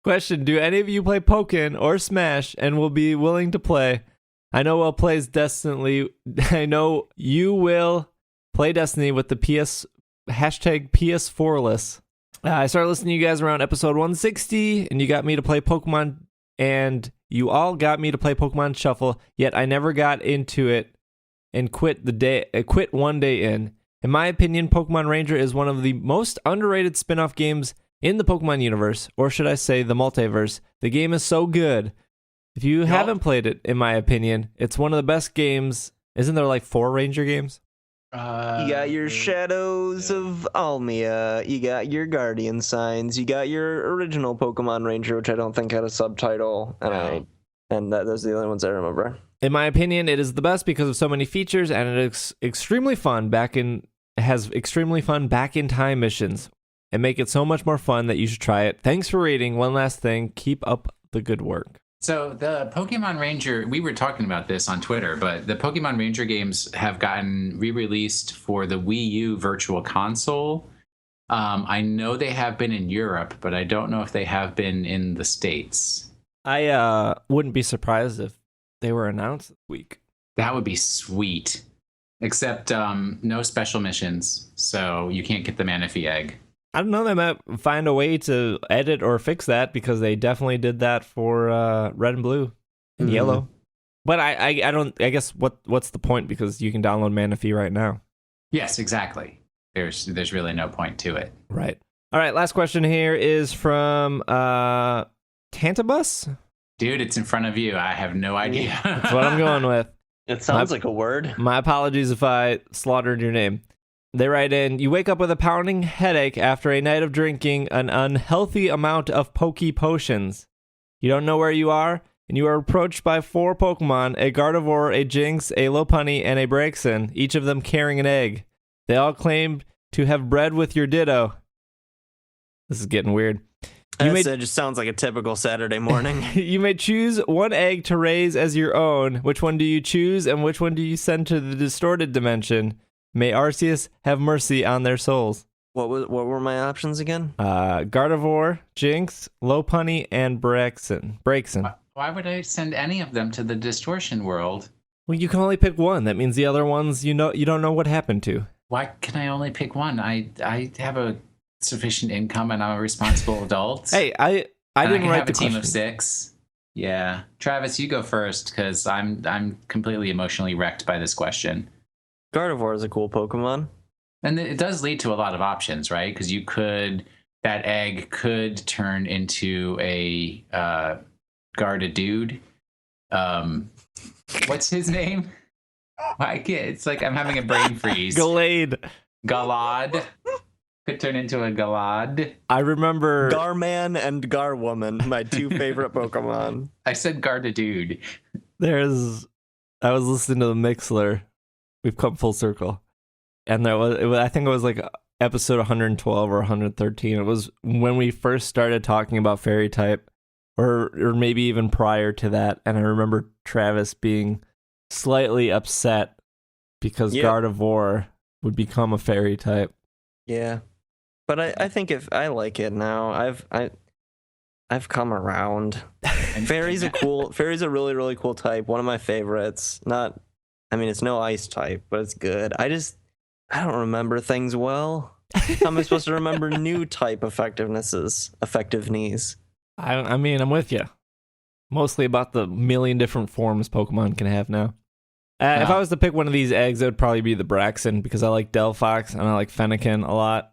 Speaker 1: Question. Do any of you play Pokken or Smash and will be willing to play? I know Will plays Destiny. I know you will play Destiny with the #PS4less. I started listening to you guys around episode 160, and you got me to play Pokemon, and you all got me to play Pokemon Shuffle, yet I never got into it and quit one day in. In my opinion, Pokemon Ranger is one of the most underrated spin-off games in the Pokemon universe, or should I say the multiverse. The game is so good. If you haven't played it, in my opinion, it's one of the best games. Isn't there like 4 Ranger games?
Speaker 2: You got your Shadows of Almia, you got your Guardian Signs, you got your original Pokemon Ranger, which I don't think had a subtitle, and And those are the only ones I remember.
Speaker 1: In my opinion, it is the best because of so many features, and it is extremely fun has extremely fun back in time missions and make it so much more fun that you should try it. Thanks for reading. One last thing, keep up the good work.
Speaker 3: So the Pokemon Ranger, we were talking about this on Twitter, but the Pokemon Ranger games have gotten re-released for the Wii U Virtual Console. I know they have been in Europe, but I don't know if they have been in the States.
Speaker 1: I wouldn't be surprised if they were announced this week.
Speaker 3: That would be sweet. Except no special missions, so you can't get the Manaphy egg.
Speaker 1: I don't know, they might find a way to edit or fix that because they definitely did that for Red and Blue and Yellow. But I guess what's the point, because you can download Manaphy right now.
Speaker 3: Yes, exactly. There's really no point to it.
Speaker 1: Right. All right, last question here is from Tantabus?
Speaker 3: Dude, it's in front of you. I have no idea.
Speaker 1: That's what I'm going with.
Speaker 2: It sounds like a word.
Speaker 1: My apologies if I slaughtered your name. They write in, you wake up with a pounding headache after a night of drinking an unhealthy amount of Poke Potions. You don't know where you are, and you are approached by 4 Pokemon, a Gardevoir, a Jinx, a Lopunny, and a Braixen, each of them carrying an egg. They all claim to have bred with your Ditto. This is getting weird.
Speaker 2: It just sounds like a typical Saturday morning.
Speaker 1: You may choose one egg to raise as your own. Which one do you choose, and which one do you send to the distorted dimension? May Arceus have mercy on their souls.
Speaker 2: What were my options again?
Speaker 1: Gardevoir, Jinx, Lopunny, and Braixen.
Speaker 3: Why would I send any of them to the distortion world?
Speaker 1: Well, you can only pick one. That means the other ones you don't know what happened to.
Speaker 3: Why can I only pick one? I have a sufficient income and I'm a responsible adult.
Speaker 1: Hey, I didn't write the question. I
Speaker 3: have a team of 6. Yeah, Travis, you go first because I'm completely emotionally wrecked by this question.
Speaker 2: Gardevoir is a cool Pokemon.
Speaker 3: And it does lead to a lot of options, right? Because that egg could turn into a Gardedude. What's his name? It's like I'm having a brain freeze.
Speaker 1: Galade.
Speaker 3: Galad. Could turn into a Galad.
Speaker 1: I remember
Speaker 2: Garman and Garwoman, my 2 favorite Pokemon.
Speaker 3: I said Gardedude.
Speaker 1: I was listening to the Mixler. We've come full circle. And I think it was like episode 112 or 113. It was when we first started talking about fairy type, or maybe even prior to that. And I remember Travis being slightly upset because Gardevoir would become a fairy type.
Speaker 2: Yeah. But I think if I like it now, I've come around. Fairy's a really, really cool type. One of my favorites. It's no ice type, but it's good. I don't remember things well. How am I supposed to remember new type effectiveness?
Speaker 1: I'm with you. Mostly about the million different forms Pokemon can have now. If I was to pick one of these eggs, it would probably be the Braixen, because I like Delphox and I like Fennekin a lot.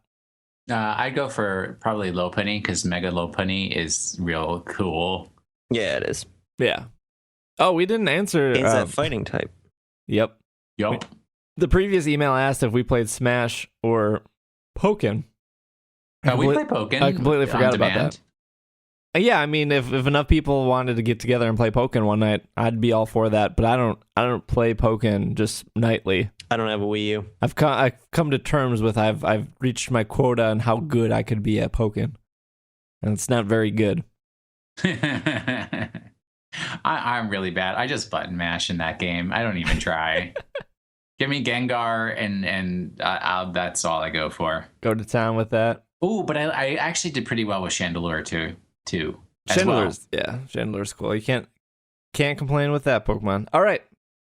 Speaker 3: I'd go for probably Lopunny, because Mega Lopunny is real cool.
Speaker 2: Yeah, it is.
Speaker 1: Yeah. Oh, we didn't answer.
Speaker 2: Is that fighting type?
Speaker 1: Yep. The previous email asked if we played Smash or Pokken.
Speaker 3: We play Pokken.
Speaker 1: I completely forgot about that. Yeah, if enough people wanted to get together and play Pokken one night, I'd be all for that. But I don't play Pokken just nightly.
Speaker 2: I don't have a Wii U.
Speaker 1: I've come to terms with I've reached my quota on how good I could be at Pokken, and it's not very good.
Speaker 3: I'm really bad. I just button mash in that game. I don't even try. Give me Gengar, and that's all I go for.
Speaker 1: Go to town with that.
Speaker 3: Oh, but I actually did pretty well with Chandelure too.
Speaker 1: Chandelure's cool. You can't complain with that Pokemon. All right,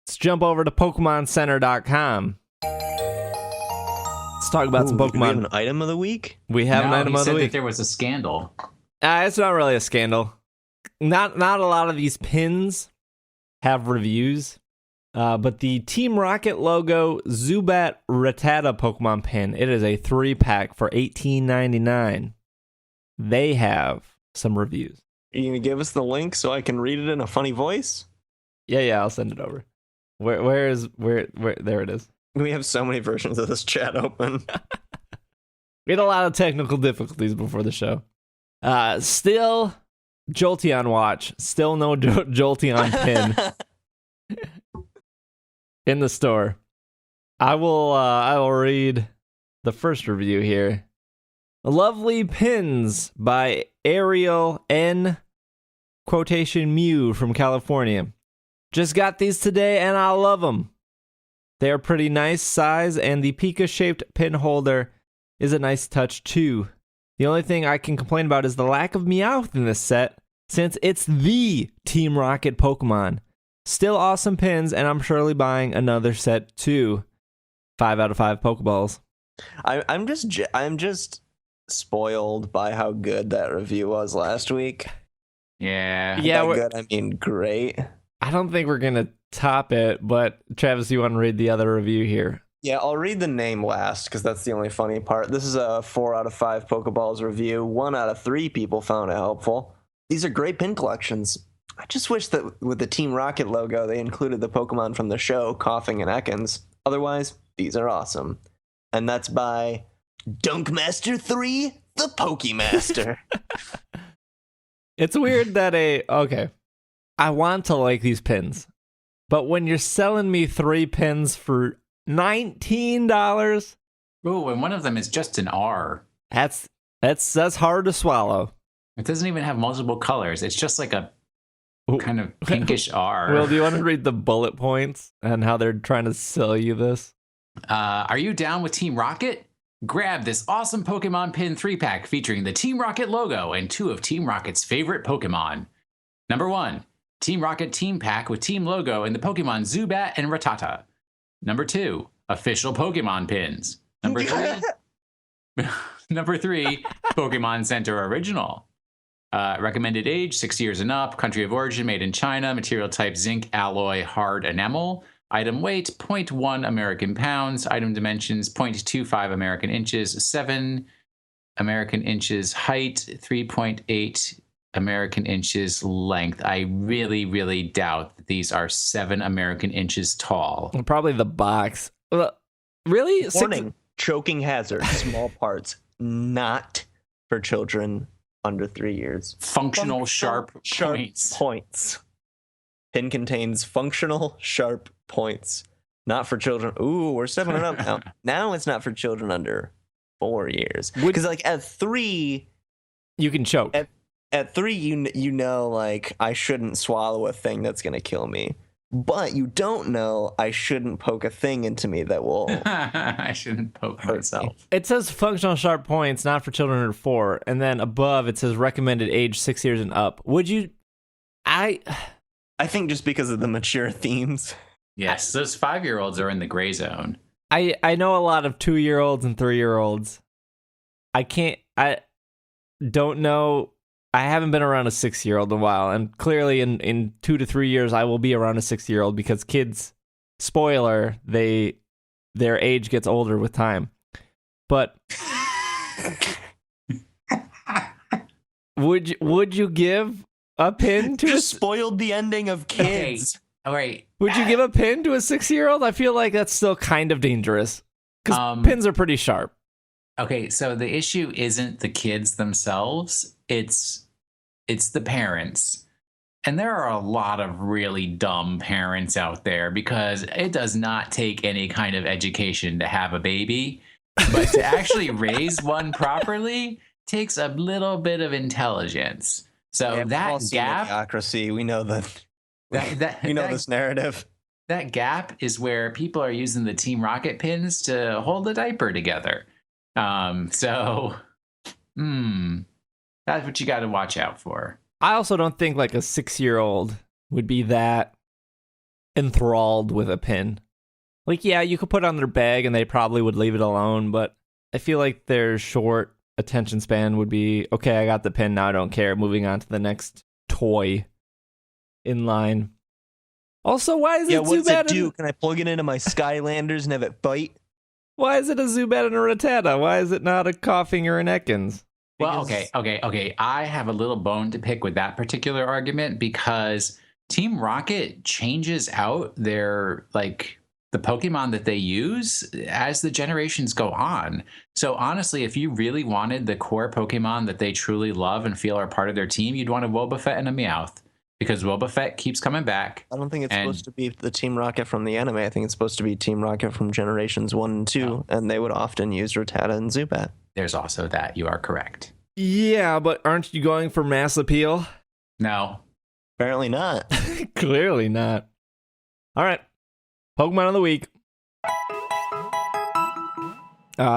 Speaker 1: let's jump over to PokemonCenter.com. Let's talk about some Pokemon.
Speaker 2: Do we have an item of the week?
Speaker 1: We have an item of the week.
Speaker 3: That there was a scandal.
Speaker 1: It's not really a scandal. Not a lot of these pins have reviews, but the Team Rocket logo Zubat Rattata Pokemon pin, it is a 3-pack for $18.99. They have some reviews.
Speaker 2: Are you going to give us the link so I can read it in a funny voice?
Speaker 1: Yeah, I'll send it over. Where there it is.
Speaker 2: We have so many versions of this chat open.
Speaker 1: We had a lot of technical difficulties before the show. Still Jolteon watch. Still no Jolteon pin in the store. I will read the first review here. Lovely pins by Ariel N. Quotation Mew from California. Just got these today and I love them. They are pretty nice size and the Pika-shaped pin holder is a nice touch too. The only thing I can complain about is the lack of Meowth in this set, since it's the Team Rocket Pokemon. Still awesome pins, and I'm surely buying another set too. 5 out of 5 Pokeballs.
Speaker 2: I'm just spoiled by how good that review was last week.
Speaker 3: Yeah.
Speaker 1: Yeah,
Speaker 2: By good, I mean great.
Speaker 1: I don't think we're gonna top it, but Travis, you want to read the other review here?
Speaker 2: Yeah, I'll read the name last because that's the only funny part. This is a 4 out of 5 Pokeballs review. 1 out of 3 people found it helpful. These are great pin collections. I just wish that with the Team Rocket logo, they included the Pokemon from the show, Coughing and Ekans. Otherwise, these are awesome. And that's by Dunkmaster 3, the Pokemaster.
Speaker 1: It's weird that I want to like these pins, but when you're selling me 3 pins for $19,
Speaker 3: Oh, and one of them is just an R.
Speaker 1: that's hard to swallow.
Speaker 3: It doesn't even have multiple colors. It's just like a
Speaker 1: Ooh.
Speaker 3: kind of pinkish R.
Speaker 1: Will, do you want to read the bullet points and how they're trying to sell you this?
Speaker 3: Are you down with Team Rocket? Grab this awesome Pokemon Pin 3-pack featuring the Team Rocket logo and 2 of Team Rocket's favorite Pokemon. Number 1, Team Rocket Team Pack with Team logo and the Pokemon Zubat and Rattata. Number 2, official Pokemon pins. Number 3, Number 3, Pokemon Center Original. Recommended age, 6 years and up. Country of origin, made in China. Material type, zinc, alloy, hard enamel. Item weight, 0.1 American pounds. Item dimensions, 0.25 American inches. 7 American inches height, 3.8 American inches length. I really, really doubt that these are 7 American inches tall.
Speaker 1: Probably the box. Really?
Speaker 2: Warning, choking hazard, small parts, not for children under 3 years.
Speaker 3: Functional sharp points.
Speaker 2: Pin contains functional sharp points. Not for children. Ooh, we're stepping it up now. Now it's not for children under 4 years. Because like at 3,
Speaker 1: You can choke.
Speaker 2: at 3 you know like I shouldn't swallow a thing that's gonna kill me. But you don't know I shouldn't poke a thing into me that will
Speaker 3: I shouldn't poke
Speaker 2: hurt
Speaker 3: myself.
Speaker 2: me.
Speaker 1: It says functional sharp points, not for children under 4, and then above it says recommended age 6 years and up. Would you?
Speaker 2: I think just because of the mature themes.
Speaker 3: Yes, those 5-year-olds are in the gray zone.
Speaker 1: I know a lot of 2-year-olds and 3-year-olds. I don't know. I haven't been around a 6-year-old in a while, and clearly in 2 to 3 years I will be around a 6-year-old because kids, spoiler, their age gets older with time. But would you give a pin to
Speaker 2: Just spoiled the ending of Kids.
Speaker 3: Okay. All right.
Speaker 1: Would you give a pin to a 6-year-old? I feel like that's still kind of dangerous because pins are pretty sharp.
Speaker 3: Okay, so the issue isn't the kids themselves, it's the parents. And there are a lot of really dumb parents out there because it does not take any kind of education to have a baby, but to actually raise one properly takes a little bit of intelligence. So
Speaker 2: Yeah,
Speaker 3: that
Speaker 2: we've all seen
Speaker 3: gap,
Speaker 2: Idiocracy. We know that. We know
Speaker 3: that
Speaker 2: this narrative.
Speaker 3: that gap is where people are using the Team Rocket pins to hold the diaper together. That's what you got to watch out for.
Speaker 1: I also don't think like a 6-year-old would be that enthralled with a pin. Like, yeah, you could put it on their bag and they probably would leave it alone, but I feel like their short attention span would be, okay, I got the pin, now I don't care, moving on to the next toy in line. Also, why is it
Speaker 2: What does
Speaker 1: Zubat?
Speaker 2: it do? Can I plug it into my Skylanders and have it bite?
Speaker 1: Why is it a Zubat and a Rattata? Why is it not a Coughing or an Ekans?
Speaker 3: Well,
Speaker 2: Because-
Speaker 3: okay. I have a little bone to pick with that particular argument because Team Rocket changes out their like the Pokemon that they use as the generations go on. So honestly, if you really wanted the core Pokemon that they truly love and feel are part of their team, you'd want a Wobbuffet and a Meowth, because Wobbuffet keeps coming back.
Speaker 2: I don't think it's
Speaker 3: And-
Speaker 2: supposed to be the Team Rocket from the anime. I think it's supposed to be Team Rocket from Generations 1 and 2, and they would often use Rattata and Zubat.
Speaker 3: There's also that. You are correct.
Speaker 1: Yeah, but aren't you going for mass appeal?
Speaker 3: No.
Speaker 2: Apparently not.
Speaker 1: Clearly not. All right. Pokemon of the week.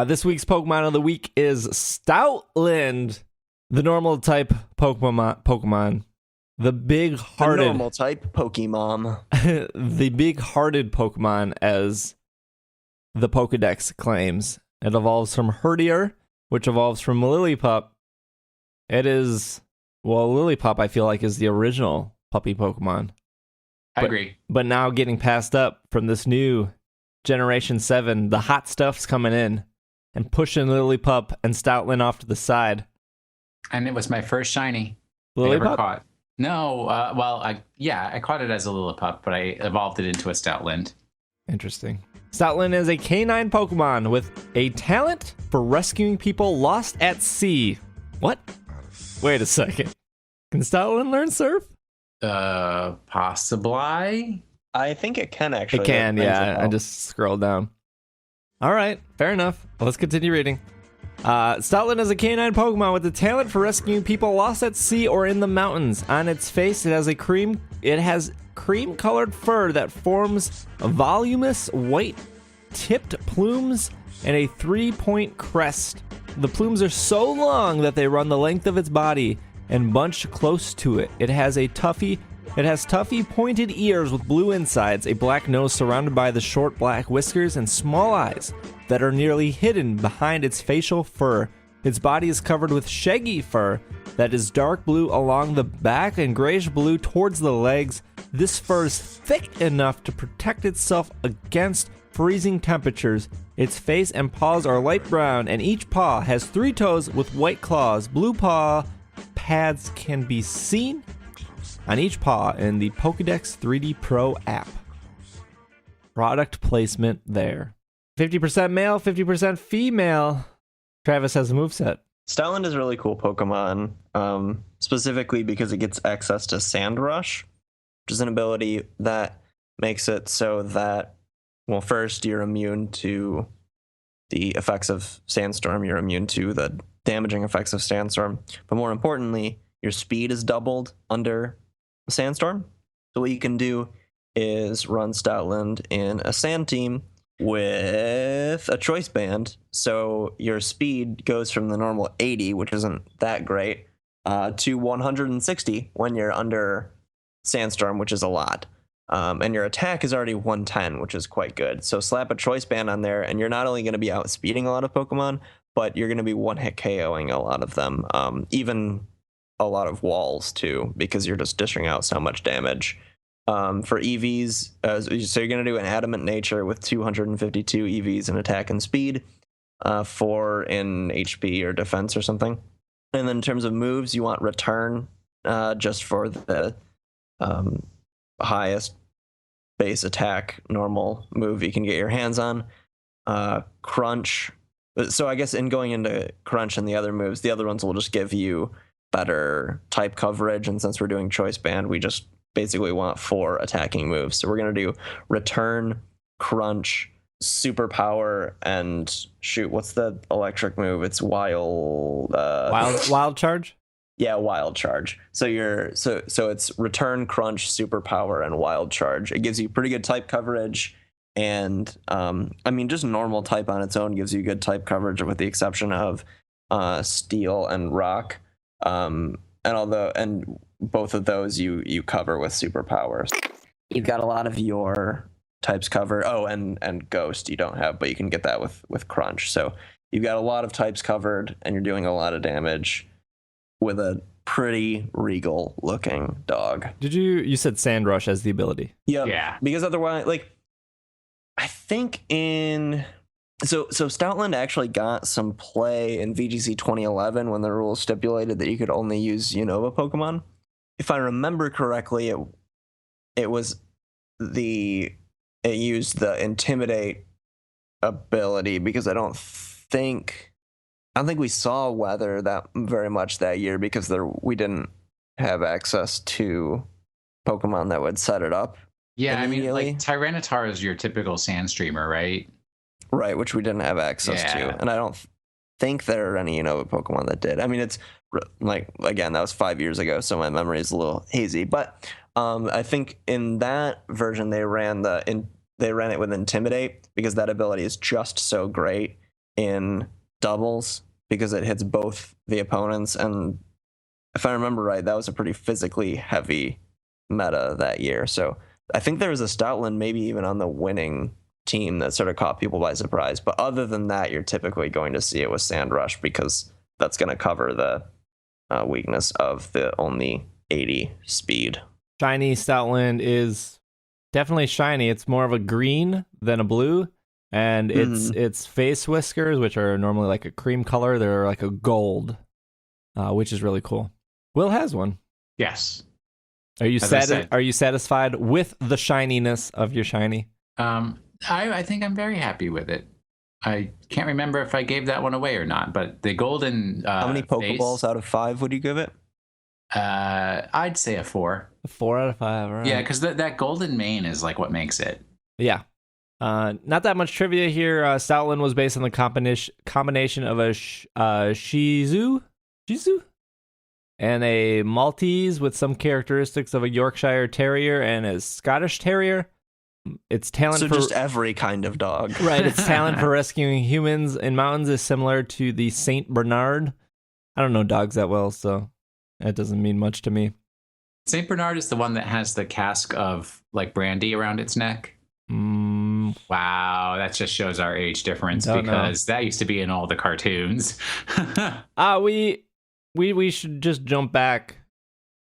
Speaker 1: This week's Pokemon of the week is Stoutland, the normal type Pokemon. The big-hearted,
Speaker 2: The normal type Pokemon.
Speaker 1: the big-hearted Pokemon, as the Pokedex claims. It evolves from Herdier, which evolves from Lillipup. It is, well, Lillipup, I feel like, is the original puppy Pokemon.
Speaker 3: I agree.
Speaker 1: But now getting passed up from this new Generation 7, the hot stuff's coming in and pushing Lillipup and Stoutland off to the side.
Speaker 3: And it was my first shiny I ever
Speaker 1: Lillipup?
Speaker 3: caught. No, I caught it as a Lillipup, but I evolved it into a Stoutland.
Speaker 1: Interesting. Stoutland is a canine Pokemon with a talent for rescuing people lost at sea. What? Wait a second. Can Stoutland learn surf?
Speaker 3: Possibly.
Speaker 2: I think it can actually.
Speaker 1: It can,
Speaker 2: That rings a
Speaker 1: yeah. I
Speaker 2: bell.
Speaker 1: just scrolled down. All right, fair enough. Let's continue reading. Stoutland is a canine Pokemon with the talent for rescuing people lost at sea or in the mountains. On its face, it has cream-colored fur that forms voluminous white-tipped plumes and a 3-point crest. The plumes are so long that they run the length of its body and bunch close to it. It has tuffy pointed ears with blue insides, a black nose surrounded by the short black whiskers, and small eyes that are nearly hidden behind its facial fur. Its body is covered with shaggy fur that is dark blue along the back and grayish blue towards the legs. This fur is thick enough to protect itself against freezing temperatures. Its face and paws are light brown, and each paw has 3 toes with white claws. Blue paw pads can be seen on each paw in the Pokédex 3D Pro app. Product placement there. 50% male, 50% female. Travis has a moveset.
Speaker 2: Stoutland is a really cool Pokemon, specifically because it gets access to Sand Rush, which is an ability that makes it so that, well, first, you're immune to the effects of Sandstorm. You're immune to the damaging effects of Sandstorm. But more importantly, your speed is doubled under a Sandstorm. So what you can do is run Stoutland in a Sand team with a Choice Band. So your speed goes from the normal 80, which isn't that great, to 160 when you're under Sandstorm, which is a lot. And your attack is already 110, which is quite good. So slap a Choice Band on there, and you're not only going to be outspeeding a lot of Pokemon, but you're going to be one-hit KOing a lot of them. Even a lot of walls, too, because you're just dishing out so much damage. For EVs, so you're going to do an Adamant Nature with 252 EVs in attack and speed, 4 in HP or defense or something. And then in terms of moves, you want Return, just for the highest base attack normal move you can get your hands on. Crunch. So I guess in going into Crunch and the other moves, the other ones will just give you better type coverage. And since we're doing Choice Band, we just basically want 4 attacking moves. So we're going to do Return, Crunch, Superpower, and shoot, what's the electric move? It's Wild
Speaker 1: Charge?
Speaker 2: Yeah, Wild Charge. So it's Return, Crunch, Superpower, and Wild Charge. It gives you pretty good type coverage, and just normal type on its own gives you good type coverage, with the exception of Steel and Rock. And both of those you cover with Superpowers. You've got a lot of your types covered. Oh, and Ghost you don't have, but you can get that with Crunch. So you've got a lot of types covered, and you're doing a lot of damage with a pretty regal looking dog.
Speaker 1: You said Sand Rush as the ability?
Speaker 2: Yep.
Speaker 3: Yeah.
Speaker 2: Because otherwise, I think so Stoutland actually got some play in VGC 2011 when the rules stipulated that you could only use Unova Pokemon. If I remember correctly, it was the it used the Intimidate ability because I don't think we saw weather that very much that year because we didn't have access to Pokemon that would set it up.
Speaker 3: Yeah, I mean, like Tyranitar is your typical Sandstreamer, right?
Speaker 2: Right, which we didn't have access to, and I don't think there are any Unova Pokemon that did. I mean, it's like, again, that was 5 years ago, so my memory is a little hazy. But I think in that version they ran it with Intimidate because that ability is just so great in doubles because it hits both the opponents. And if I remember right, that was a pretty physically heavy meta that year. So I think there was a Stoutland maybe even on the winning team that sort of caught people by surprise. But other than that, you're typically going to see it with Sandrush because that's going to cover the weakness of the only 80 speed.
Speaker 1: Shiny Stoutland is definitely shiny. It's more of a green than a blue, and its face whiskers, which are normally like a cream color, they're like a gold, which is really cool. Will has one.
Speaker 3: Yes.
Speaker 1: Are you satisfied with the shininess of your shiny?
Speaker 3: I think I'm very happy with it. I can't remember if I gave that one away or not, but the golden
Speaker 2: how many Pokeballs out of 5 would you give it?
Speaker 3: I'd say a 4.
Speaker 1: A 4 out of 5, all right.
Speaker 3: Yeah, because that golden mane is like what makes it.
Speaker 1: Yeah. Not that much trivia here. Stoutland was based on the combination of a Shih Tzu and a Maltese with some characteristics of a Yorkshire Terrier and a Scottish Terrier. Its talent
Speaker 2: so just every kind of dog.
Speaker 1: Right, its talent for rescuing humans in mountains is similar to the Saint Bernard. I don't know dogs that well, so that doesn't mean much to me.
Speaker 3: Saint Bernard is the one that has the cask of like brandy around its neck. Wow, that just shows our age difference because that used to be in all the cartoons.
Speaker 1: We should just jump back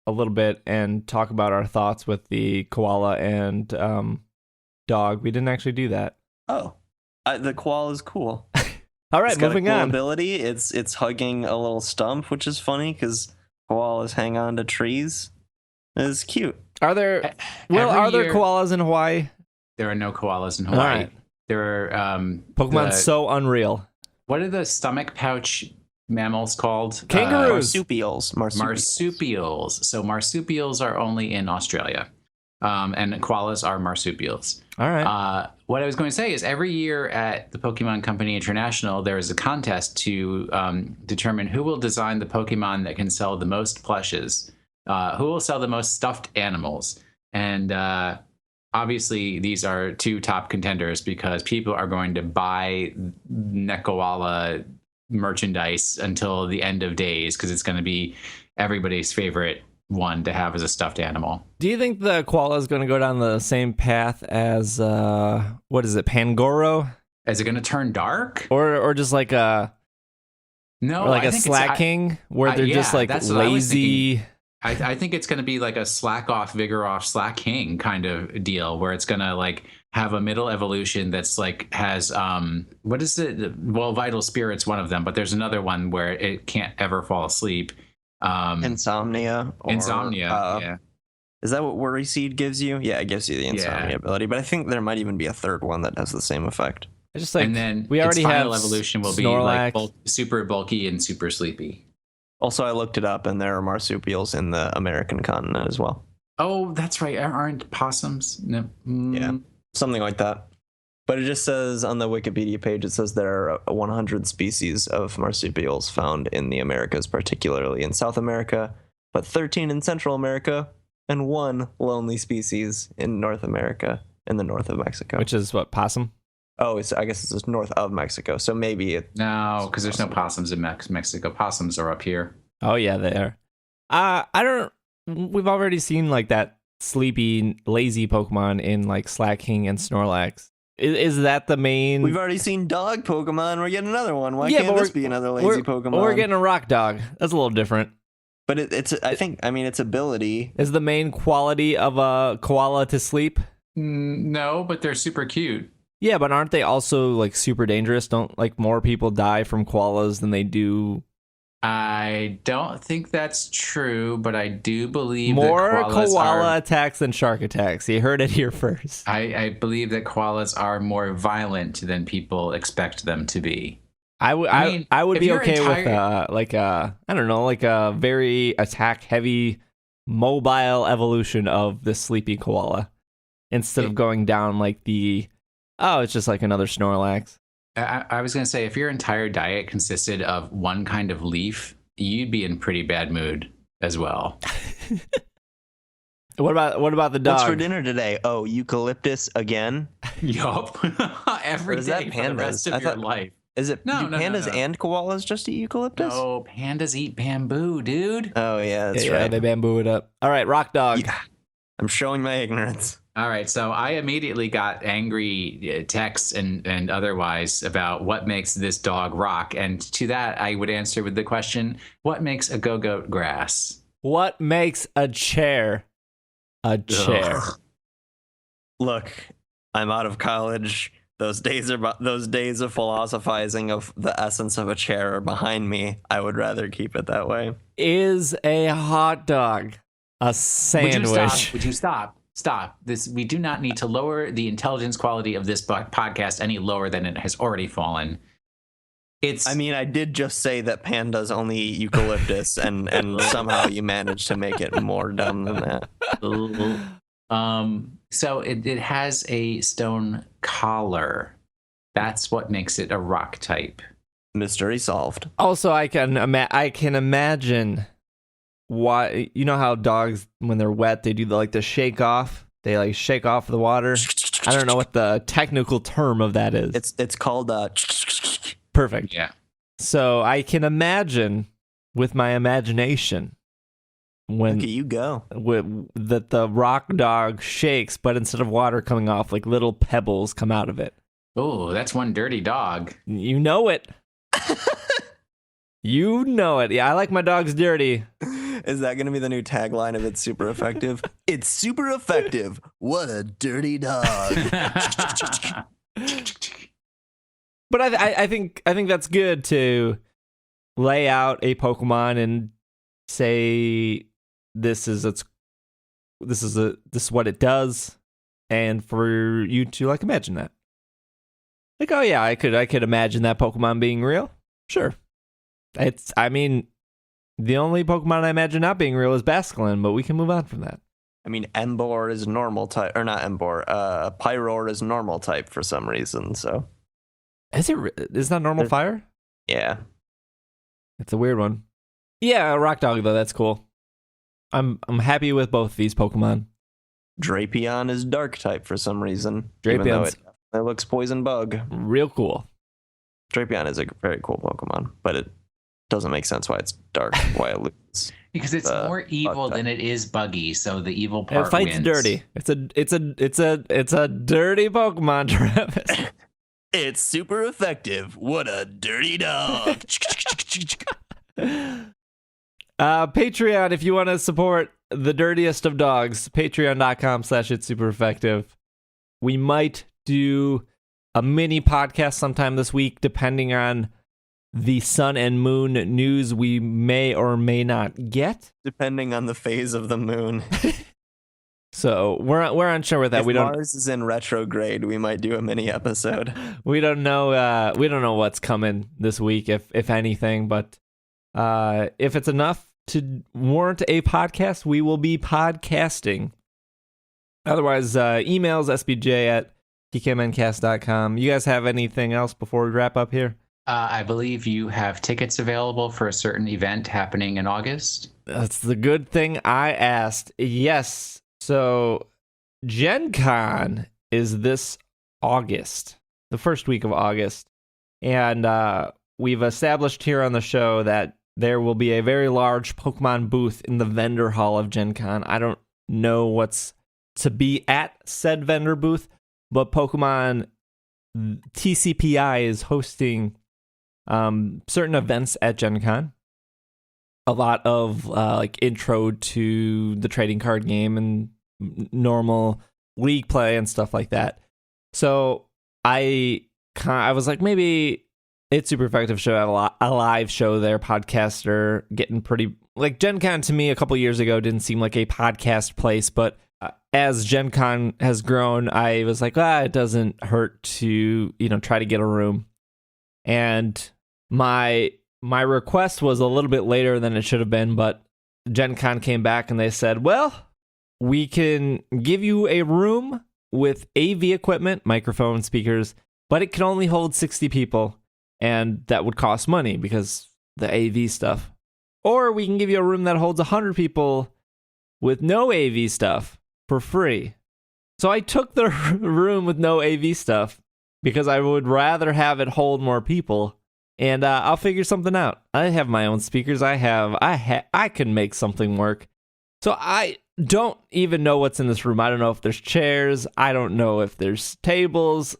Speaker 1: a little bit and talk about our thoughts with the koala and dog. We didn't actually do that.
Speaker 2: Oh, the koala is cool.
Speaker 1: All right,
Speaker 2: it's got
Speaker 1: moving
Speaker 2: a cool
Speaker 1: on.
Speaker 2: Ability. It's hugging a little stump, which is funny because koalas hang on to trees. It's cute.
Speaker 1: Are there koalas in Hawaii?
Speaker 3: There are no koalas in Hawaii.
Speaker 1: Right.
Speaker 3: There are
Speaker 1: Pokemon so unreal.
Speaker 3: What are the stomach pouch mammals called?
Speaker 1: Kangaroos.
Speaker 3: Marsupials. So marsupials are only in Australia. And koalas are marsupials.
Speaker 1: All right.
Speaker 3: What I was going to say is every year at the Pokemon Company International, there is a contest to determine who will design the Pokemon that can sell the most plushes, who will sell the most stuffed animals. And obviously, these are 2 top contenders because people are going to buy Nekkoala merchandise until the end of days because it's going to be everybody's favorite one to have as a stuffed animal.
Speaker 1: Do you think the koala is going to go down the same path as what is it, Pangoro?
Speaker 3: Is it going to turn dark,
Speaker 1: or just like a Slacking where they're just like lazy?
Speaker 3: I think it's going to be like a slack off, vigor off, slack king kind of deal where it's going to like have a middle evolution that's like has what is it? Well, Vital Spirit's one of them, but there's another one where it can't ever fall asleep.
Speaker 2: Insomnia.
Speaker 3: Yeah.
Speaker 2: Is that what Worry Seed gives you? Yeah, it gives you the insomnia ability, but I think there might even be a third one that has the same effect.
Speaker 1: I just like,
Speaker 3: and then
Speaker 1: we already
Speaker 3: its final
Speaker 1: have
Speaker 3: evolution will
Speaker 1: Snorlax.
Speaker 3: Be like super bulky and super sleepy.
Speaker 2: Also, I looked it up, and there are marsupials in the American continent as well.
Speaker 3: Oh, that's right. Aren't possums? No.
Speaker 2: Yeah, something like that. But it just says on the Wikipedia page, it says there are 100 species of marsupials found in the Americas, particularly in South America, but 13 in Central America, and 1 lonely species in North America, in the north of Mexico.
Speaker 1: Which is what, possum?
Speaker 2: Oh, I guess it's just north of Mexico, so maybe it...
Speaker 3: No, because there's no possums in Mexico. Possums are up here.
Speaker 1: Oh, yeah, they are. We've already seen like that sleepy, lazy Pokemon in like Slacking and Snorlax. Is that the main?
Speaker 2: We've already seen dog Pokemon. We're getting another one. Why can't this be another lazy Pokemon?
Speaker 1: We're getting a rock dog. That's a little different.
Speaker 2: But it's its ability.
Speaker 1: Is the main quality of a koala to sleep?
Speaker 3: No, but they're super cute.
Speaker 1: Yeah, but aren't they also like super dangerous? Don't like more people die from koalas than they do
Speaker 3: I don't think that's true, but I do believe
Speaker 1: More
Speaker 3: that koalas
Speaker 1: koala
Speaker 3: are.
Speaker 1: attacks than shark attacks. You heard it here first.
Speaker 3: I believe that koalas are more violent than people expect them to be.
Speaker 1: I would
Speaker 3: I mean,
Speaker 1: I would
Speaker 3: if
Speaker 1: be
Speaker 3: your
Speaker 1: okay with
Speaker 3: entire-
Speaker 1: I don't know, like a very attack heavy mobile evolution of the sleepy koala instead of going down like it's just like another Snorlax.
Speaker 3: I was going to say, if your entire diet consisted of one kind of leaf, you'd be in pretty bad mood as well.
Speaker 1: What about the dog?
Speaker 2: What's for dinner today? Oh, eucalyptus again?
Speaker 3: Yup. Every
Speaker 2: Or is
Speaker 3: day
Speaker 2: that
Speaker 3: for the rest
Speaker 2: pandas?
Speaker 3: of your life.
Speaker 2: Is it
Speaker 3: No,
Speaker 2: do
Speaker 3: no, no,
Speaker 2: pandas
Speaker 3: no.
Speaker 2: and koalas just eat eucalyptus?
Speaker 3: No, pandas eat bamboo, dude.
Speaker 2: Oh yeah, that's
Speaker 1: yeah,
Speaker 2: right.
Speaker 1: they bamboo it up. All right, rock dog.
Speaker 2: Yeah. I'm showing my ignorance.
Speaker 3: All right, so I immediately got angry texts and otherwise about what makes this dog rock. And to that, I would answer with the question, what makes a go-goat grass?
Speaker 1: What makes a chair a chair?
Speaker 3: Ugh.
Speaker 2: Look, I'm out of college. Those days of philosophizing of the essence of a chair are behind me. I would rather keep it that way.
Speaker 1: Is a hot dog a sandwich?
Speaker 3: Would you stop? Stop. We do not need to lower the intelligence quality of this podcast any lower than it has already fallen.
Speaker 2: I mean, I did just say that pandas only eat eucalyptus, and somehow you managed to make it more dumb than that.
Speaker 3: So it has a stone collar. That's what makes it a rock type.
Speaker 2: Mystery solved.
Speaker 1: Also, I can imagine why. You know how dogs, when they're wet, they do the shake off. They like shake off the water. I don't know what the technical term of that is.
Speaker 2: It's called
Speaker 1: Perfect.
Speaker 3: Yeah.
Speaker 1: So I can imagine with my imagination
Speaker 2: Look at you go.
Speaker 1: that the rock dog shakes, but instead of water coming off, like little pebbles come out of it.
Speaker 3: Oh, that's one dirty dog.
Speaker 1: You know it. You know it. Yeah, I like my dogs dirty.
Speaker 2: Is that going to be the new tagline of It's Super Effective? It's super effective. What a dirty dog.
Speaker 1: But I think that's good to lay out a Pokemon and say this is what it does, and for you to like imagine that. Like, oh yeah, I could imagine that Pokemon being real. Sure. I mean, the only Pokemon I imagine not being real is Basculin, but we can move on from that.
Speaker 2: I mean, Emboar is normal type, or not Emboar. Pyroar is normal type for some reason. So
Speaker 1: Is that normal fire?
Speaker 2: yeah,
Speaker 1: It's a weird one. Yeah, Rock Dog though, that's cool. I'm happy with both these Pokemon.
Speaker 2: Drapion is dark type for some reason. Even though
Speaker 1: Drapion's
Speaker 2: it looks poison bug.
Speaker 1: real cool.
Speaker 2: Drapion is a very cool Pokemon, but it doesn't make sense why it's dark. Why it loses.
Speaker 3: Because it's more evil than it is buggy, so the evil part
Speaker 1: It fights
Speaker 3: wins.
Speaker 1: dirty. It's a dirty Pokemon, Travis.
Speaker 2: It's super effective. What a dirty dog.
Speaker 1: Patreon, if you want to support the dirtiest of dogs, patreon.com/itssupereffective. We might do a mini podcast sometime this week, depending on the sun and moon news we may or may not get.
Speaker 2: Depending on the phase of the moon.
Speaker 1: So we're unsure with that.
Speaker 2: If Mars is in retrograde, we might do a mini episode.
Speaker 1: We don't know. We don't know what's coming this week, if anything. But if it's enough to warrant a podcast, we will be podcasting. Otherwise, emails sbj@pkmncast.com. You guys have anything else before we wrap up here?
Speaker 3: I believe you have tickets available for a certain event happening in August.
Speaker 1: That's the good thing I asked. Yes. So Gen Con is this August, the first week of August. And we've established here on the show that there will be a very large Pokemon booth in the vendor hall of Gen Con. I don't know what's to be at said vendor booth, but Pokemon TCPI is hosting certain events at Gen Con. A lot of like intro to the trading card game and normal league play and stuff like that. So I was like, maybe It's super effective show. Had a live show there. Podcaster getting pretty like Gen Con to me a couple years ago didn't seem like a podcast place, but as Gen Con has grown, I was like, it doesn't hurt to try to get a room. And my request was a little bit later than it should have been, but Gen Con came back and they said, well, we can give you a room with AV equipment, microphone, speakers, but it can only hold 60 people. And that would cost money because the AV stuff. Or we can give you a room that holds 100 people with no AV stuff for free. So I took the room with no AV stuff because I would rather have it hold more people. And I'll figure something out. I have my own speakers. I can make something work. So I don't even know what's in this room. I don't know if there's chairs. I don't know if there's tables.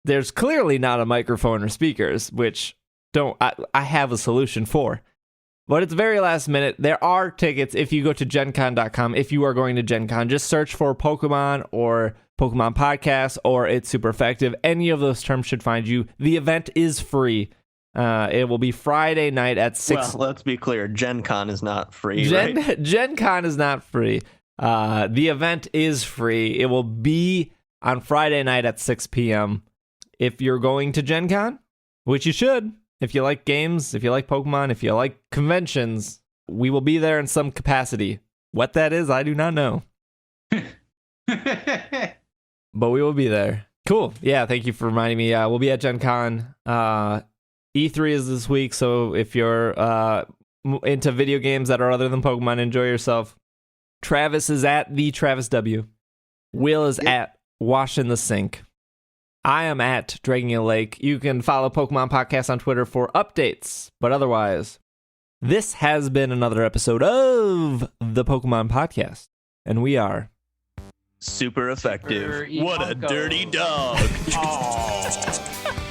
Speaker 1: There's clearly not a microphone or speakers, which I have a solution for. But it's very last minute. There are tickets if you go to gencon.com. If you are going to Gen Con, just search for Pokemon or Pokemon Podcast or It's Super Effective. Any of those terms should find you. The event is free. It will be Friday night at 6.
Speaker 2: Well, let's be clear. Gen Con is not free, right?
Speaker 1: Gen Con is not free. The event is free. It will be on Friday night at 6 p.m. If you're going to Gen Con, which you should, if you like games, if you like Pokemon, if you like conventions, we will be there in some capacity. What that is, I do not know. But we will be there. Cool. Yeah, thank you for reminding me. We'll be at Gen Con. E3 is this week, so if you're into video games that are other than Pokemon, enjoy yourself. Travis is at the Travis W. Will is at Wash in the Sink. I am at Dragging a Lake. You can follow Pokemon Podcast on Twitter for updates. But otherwise, this has been another episode of the Pokemon Podcast. And we are
Speaker 2: super effective.
Speaker 3: Super
Speaker 2: what a
Speaker 3: Iwanko.
Speaker 2: dirty dog.
Speaker 3: Oh.